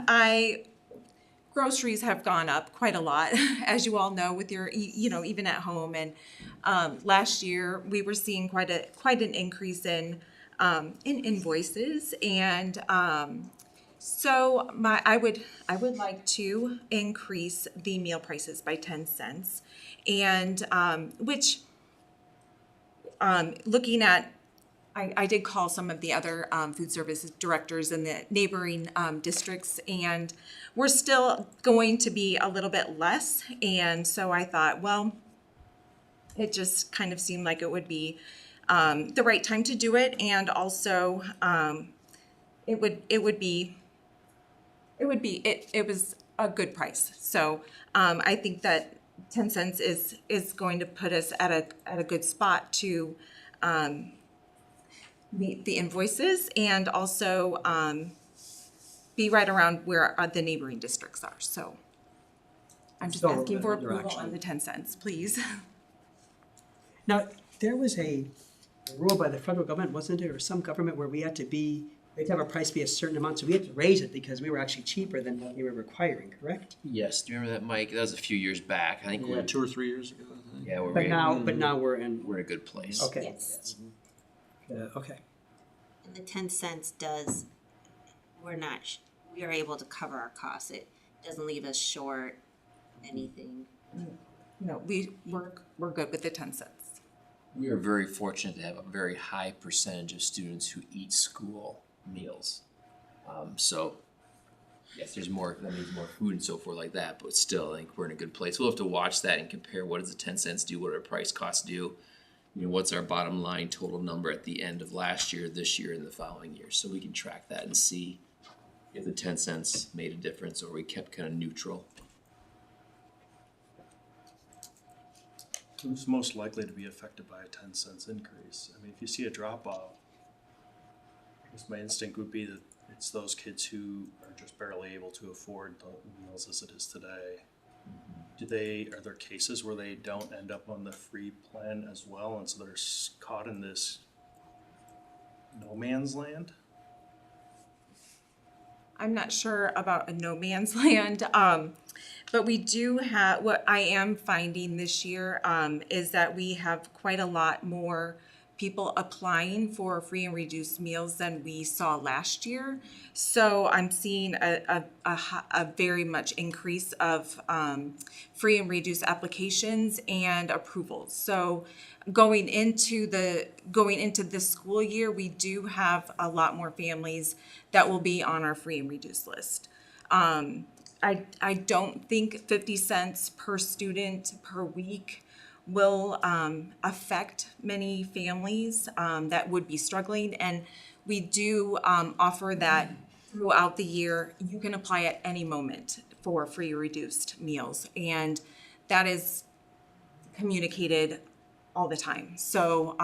groceries have gone up quite a lot, as you all know, with your, even at home. And last year we were seeing quite an increase in invoices, and so I would like to increase the meal prices by 10 cents, and which looking at. I did call some of the other food services directors in the neighboring districts, and we're still going to be a little bit less. And so I thought, well, it just kind of seemed like it would be the right time to do it, and also it was a good price. So I think that 10 cents is going to put us at a good spot to meet the invoices, and also be right around where the neighboring districts are. So I'm just So, asking for approval direction. on the 10 cents, please. Now, there was a rule by the federal government, wasn't there, or some government where we had to have our price be a certain amount, so we had to raise it because we were actually cheaper than what we were requiring, correct? Yes, do you remember that, Mike? That was a few years back. I think we're 2 or 3 years ago, I think. yeah, But now we're in, we're in a good place. okay. Yes. Okay. And the 10 cents does, we are able to cover our costs. It doesn't leave us short anything. No, we're good with the 10 cents. We are very fortunate to have a very high percentage of students who eat school meals. So yes, that means more food and so forth like that, but still, I think we're in a good place. We'll have to watch that and compare what does the 10 cents do, what do our price costs do? What's our bottom line total number at the end of last year, this year, and the following year? So we can track that and see if the 10 cents made a difference or we kept kind of neutral. Who's most likely to be affected by a 10 cents increase? I mean, if you see a drop off, I guess my instinct would be that it's those kids who are just barely able to afford the meals as it is today. Are there cases where they don't end up on the free plan as well, and so they're caught in this no man's land? I'm not sure about a no man's land, but we do have, what I am finding this year is that we have quite a lot more people applying for free and reduced meals than we saw last year. So I'm seeing a very much increase of free and reduced applications and approvals. So going into this school year, we do have a lot more families that will be on our free and reduced list. I don't think 50 cents per student per week will affect many families that would be struggling, and we do offer that throughout the year. You can apply at any moment for free or reduced meals, and that is communicated all the time. So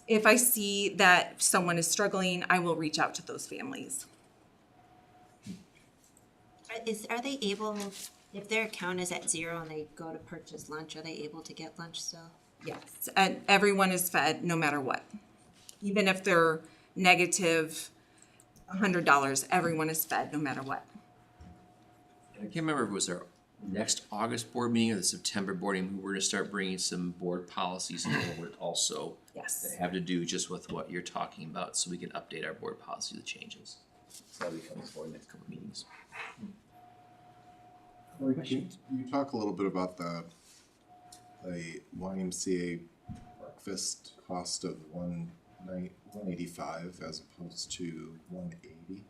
if I see that someone is struggling, I will reach out to those families. Are they able, if their account is at zero and they go to purchase lunch, are they able to get lunch still? Yes, and everyone is fed no matter what. Even if they're negative $100, everyone is fed no matter what. I can't remember if it was our next August board meeting or the September board meeting. We're gonna start bringing some board policies forward also. Yes. That have to do just with what you're talking about, so we can update our board policy with changes. So that'll be coming forward in the next couple of meetings. You talk a little bit about the YMCA breakfast cost of $185 as opposed to $180.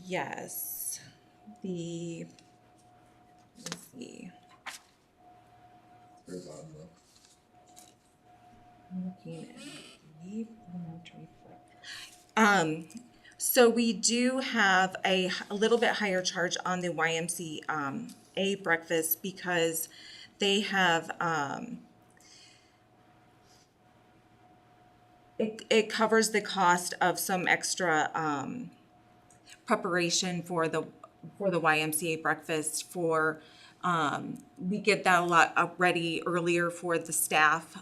Yes, let's see. Very bottom row. I'm looking at the elementary. So we do have a little bit higher charge on the YMCA breakfast because they have, it covers the cost of some extra, preparation for the YMCA breakfast we get that a lot ready earlier for the staff,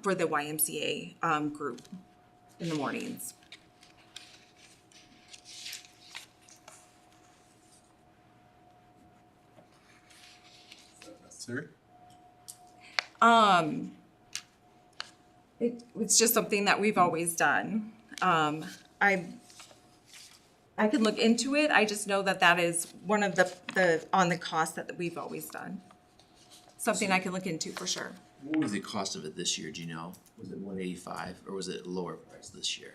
for the YMCA, group in the mornings. Necessary? It's just something that we've always done. I can look into it, I just know that is one of the on the cost that we've always done. Something I can look into for sure. What was the cost of it this year, do you know? Was it 185 or was it lower price this year?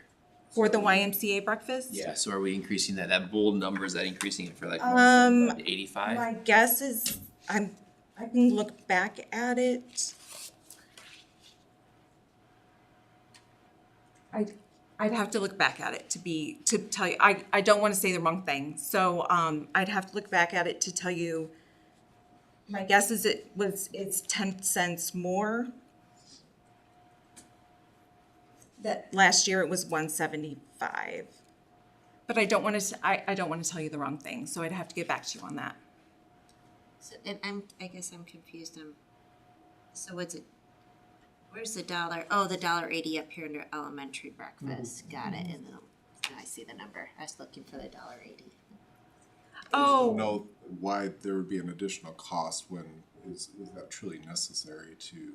For the YMCA breakfast? Yeah, so are we increasing that bold number, is that increasing it for like Um, 85? My guess is, I can look back at it. I'd have to look back at it to tell you, I don't wanna say the wrong thing, so, I'd have to look back at it to tell you. My guess is it's 10 cents more. That last year it was 175. But I don't wanna tell you the wrong thing, so I'd have to get back to you on that. So, and I guess I'm confused, so what's it, where's the dollar, oh, the $1.80 up here under elementary breakfast, got it, and then, now I see the number, I was looking for the $1.80. Oh. Know why there would be an additional cost when is that truly necessary to?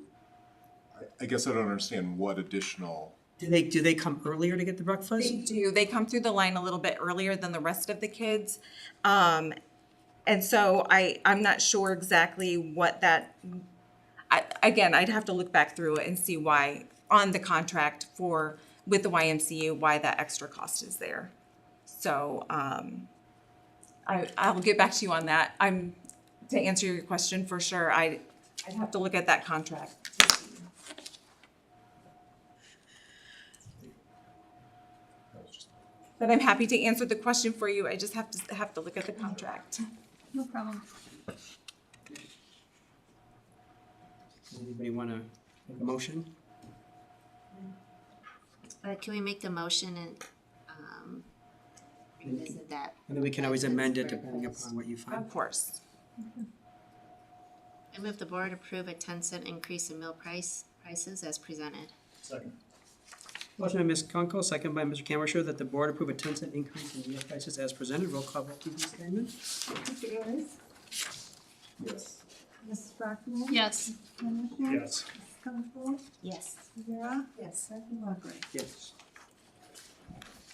I guess I don't understand what additional. Do they come earlier to get the breakfast? They do. They come through the line a little bit earlier than the rest of the kids. And so I'm not sure exactly what that, again, I'd have to look back through it and see why, on the contract with the YMCA, why that extra cost is there. So, I'll get back to you on that. To answer your question for sure, I'd have to look at that contract. But I'm happy to answer the question for you. I just have to look at the contract. No problem. Anybody wanna make a motion? Can we make the motion and, revisit that? And then we can always amend it depending upon what you find. Of course. I move the board approve a 10-cent increase in meal prices as presented. Second. Motion by Ms. Kunkel, second by Mr. Canwisher, that the board approve a 10-cent increase in meal prices as presented. Roll call vote, please, Ms. Raymond. Mr. Ayers? Yes. Ms. Brockman? Yes. Mr. Yes. Ms. Kunkel? Yes. Rivera? Yes. Dr. Walker? Yes.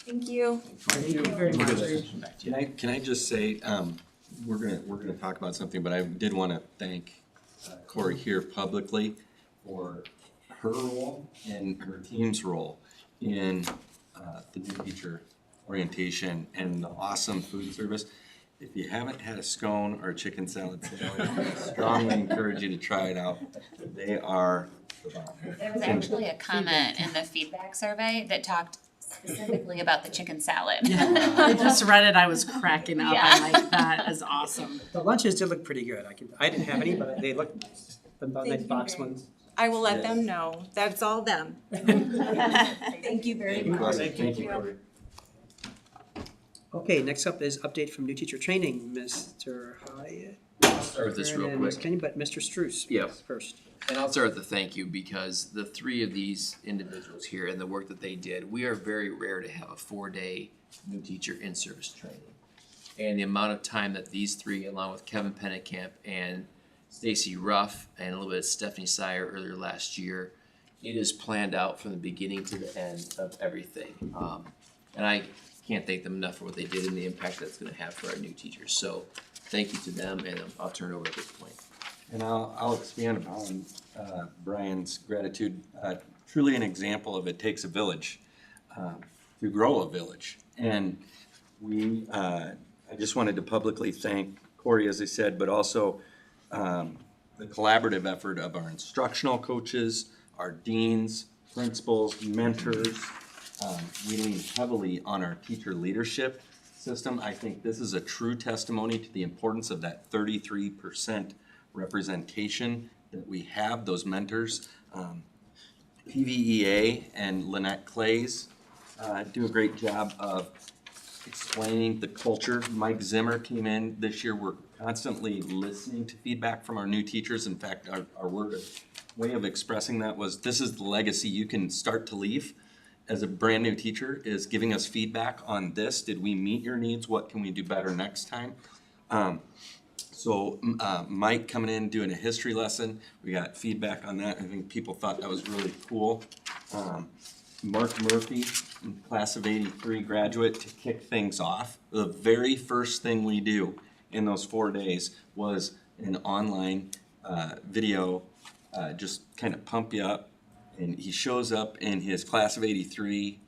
Thank you. Thank you very much. Can I just say, we're gonna talk about something, but I did wanna thank Corey here publicly for her role and her team's role in the new teacher orientation and the awesome food service. If you haven't had a scone or a chicken salad today, I strongly encourage you to try it out. They are the bomb. There was actually a comment in the feedback survey that talked specifically about the chicken salad. I just read it, I was cracking up, I'm Yeah. like, that is awesome. The lunches did look pretty good. I didn't have any, but they looked nice. The nice box ones. I will let them know. That's all them. Thank you very much. Awesome. Thank you, Corey. Okay, next up is update from new teacher training, Mr. Hyatt. Start with this real And Ms. quick. Kenny, but Mr. Struce Yep. first. And I'll start with the thank you because the three of these individuals here and the work that they did, we are very rare to have a 4-day new teacher in-service training. And the amount of time that these three, along with Kevin Pennekamp and Stacy Ruff and a little bit of Stephanie Sire earlier last year, it is planned out from the beginning to the end of everything. And I can't thank them enough for what they did and the impact that's gonna have for our new teachers. So thank you to them, and I'll turn it over at this point. And I'll expand upon Brian's gratitude. Truly an example of it takes a village to grow a village. And I just wanted to publicly thank Corey, as I said, but also the collaborative effort of our instructional coaches, our deans, principals, mentors. We lean heavily on our teacher leadership system. I think this is a true testimony to the importance of that 33% representation that we have, those mentors. PVEA and Lynette Clays do a great job of explaining the culture. Mike Zimmer came in this year. We're constantly listening to feedback from our new teachers. In fact, our way of expressing that was, this is the legacy you can start to leave as a brand new teacher, is giving us feedback on this. Did we meet your needs? What can we do better next time? So Mike coming in, doing a history lesson. We got feedback on that. I think people thought that was really cool. Mark Murphy, class of '83 graduate, to kick things off. The very first thing we do in those 4 days was an online video, just kind of pump you up. And he shows up in his class of '83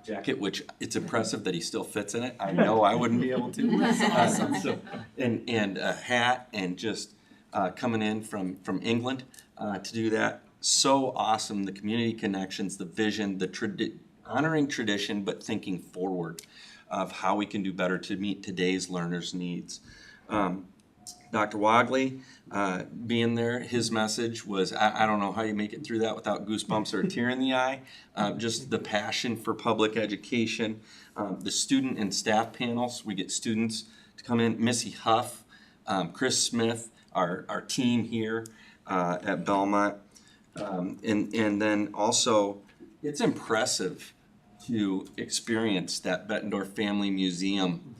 jacket, which it's impressive that he still fits in it. I know I wouldn't be able to. That's awesome. And a hat, and just coming in from England to do that. So awesome. The community connections, the vision, the honoring tradition, but thinking forward of how we can do better to meet today's learners' needs. Dr. Wogley being there, his message was, I don't know how you make it through that without goosebumps or a tear in the eye. Just the passion for public education. The student and staff panels, we get students to come in. Missy Huff, Chris Smith, our team here at Belmont. And then also, it's impressive to experience that Bettendorf Family Museum.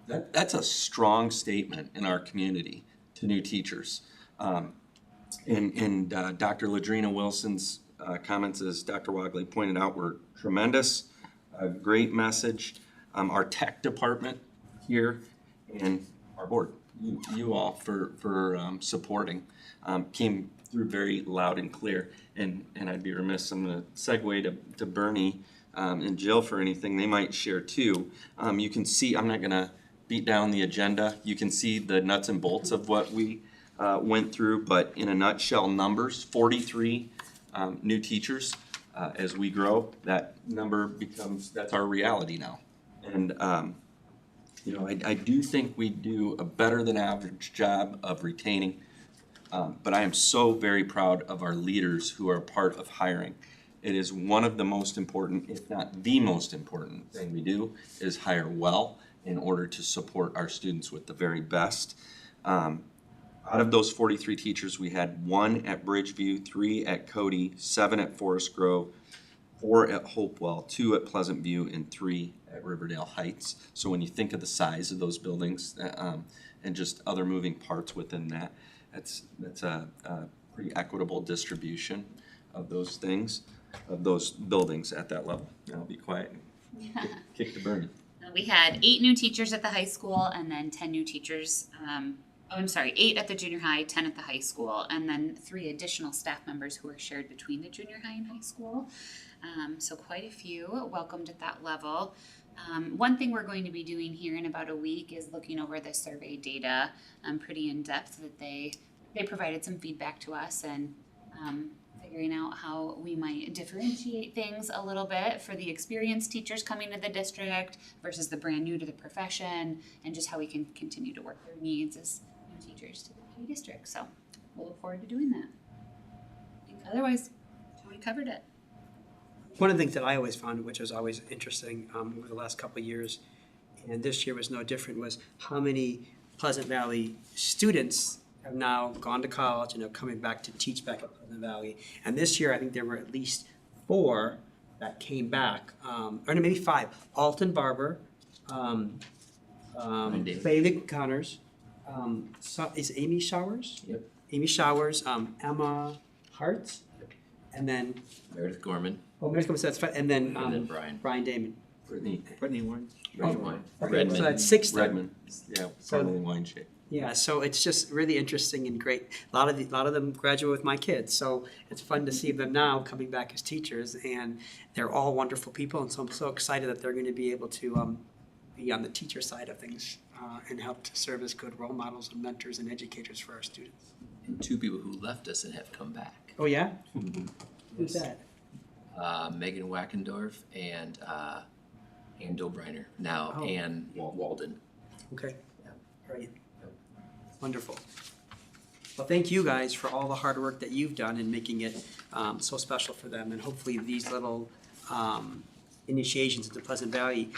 That's a strong statement in our community to new teachers. And Dr. Ladrina Wilson's comments, as Dr. Wogley pointed out, were tremendous. A great message. Our tech department here and our board, you all for supporting, came through very loud and clear. And I'd be remiss, I'm gonna segue to Bernie and Jill for anything they might share too. You can see, I'm not gonna beat down the agenda. You can see the nuts and bolts of what we went through, but in a nutshell, numbers, 43 new teachers. As we grow, that number that's our reality now. And I do think we do a better than average job of retaining, but I am so very proud of our leaders who are part of hiring. It is one of the most important, if not the most important thing we do, is hire well in order to support our students with the very best. Out of those 43 teachers, we had 1 at Bridgeview, 3 at Cody, 7 at Forest Grove, 4 at Hopewell, 2 at Pleasant View, and 3 at Riverdale Heights. So when you think of the size of those buildings and just other moving parts within that, that's a pretty equitable distribution of those things, of those buildings at that level. And I'll be quiet and kick to Bernie. We had 8 new teachers at the high school, and then 10 new teachers, 8 at the junior high, 10 at the high school, and then 3 additional staff members who are shared between the junior high and high school. So quite a few welcomed at that level. One thing we're going to be doing here in about a week is looking over the survey data pretty in depth. That they provided some feedback to us, and figuring out how we might differentiate things a little bit for the experienced teachers coming to the district versus the brand new to the profession, and just how we can continue to work their needs as new teachers to the PE district. So we'll look forward to doing that. Otherwise, we covered it. One of the things that I always found, which was always interesting over the last couple of years, and this year was no different, was how many Pleasant Valley students have now gone to college and are coming back to teach back at Pleasant Valley. And this year, I think there were at least 4 that came back, or no, maybe 5. Alton Barber, Bailey Connors, is Amy Showers? Yep. Amy Showers, Emma Hart, and then Meredith Gorman. Meredith Gorman, so that's fine, and then Brian. Brian Damon. Brittany Wine? Red wine. Okay, so that's 6:30. Redmond, yeah, formerly Wine Shake. Yeah, so it's just really interesting and great. A lot of them graduate with my kids, so it's fun to see them now coming back as teachers, and they're all wonderful people, and so I'm so excited that they're going to be able to be on the teacher side of things and help to serve as good role models and mentors and educators for our students. And 2 people who left us and have come back. Oh yeah, who's that? Megan Wackendorf and Ann Dobreiner, now Oh. Ann Walden. Okay, great, wonderful. Well, thank you guys for all the hard work that you've done in making it so special for them, and hopefully these little initiations into Pleasant Valley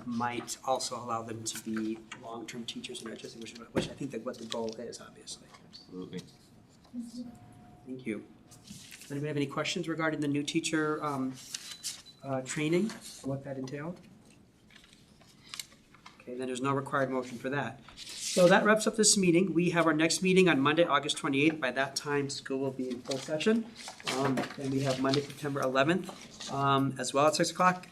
might also allow them to be long-term teachers in education, which I think that what the goal is, obviously. Absolutely. Thank you. Does anybody have any questions regarding the new teacher training, what that entailed? Okay, then there's no required motion for that. So that wraps up this meeting. We have our next meeting on Monday, August 28th. By that time, school will be in full session. And we have Monday, September 11th, as well at 6 o'clock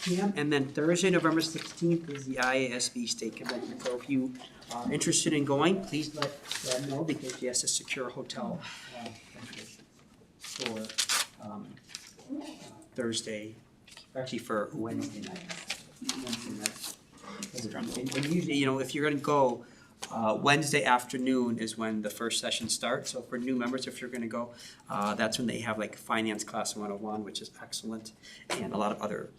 p.m. And then Thursday, November 16th is the IASB State Convention. So if you are interested in going, please let them know, because she has to secure a hotel for Thursday, actually for Wednesday night. And usually, you know, if you're gonna go, Wednesday afternoon is when the first session starts. So for new members, if you're gonna go, that's when they have like Finance Class 101, which is excellent, and a lot of other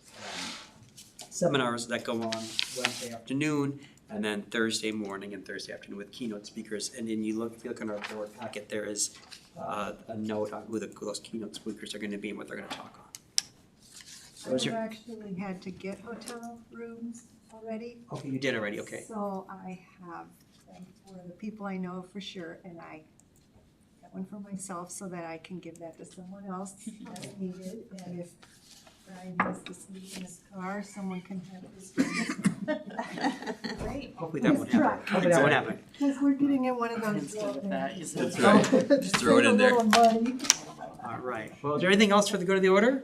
seminars that go on Wednesday afternoon, and then Thursday morning and Thursday afternoon with keynote speakers. And then if you look on our board packet, there is a note on who those keynote speakers are gonna be and what they're gonna talk on. So is I've your, actually had to get hotel rooms already. okay, you did already, okay. So I have them for the people I know for sure, and I got one for myself so that I can give that to someone else as needed. And if Brian needs to sleep in his car, someone can have his. Great. Hopefully that won't happen. Hopefully that won't happen. Because we're getting in one of I those. didn't see with that. You said- That's right. Just throw it in there. Save a little money. All right. Well, is there anything else for the good of the order?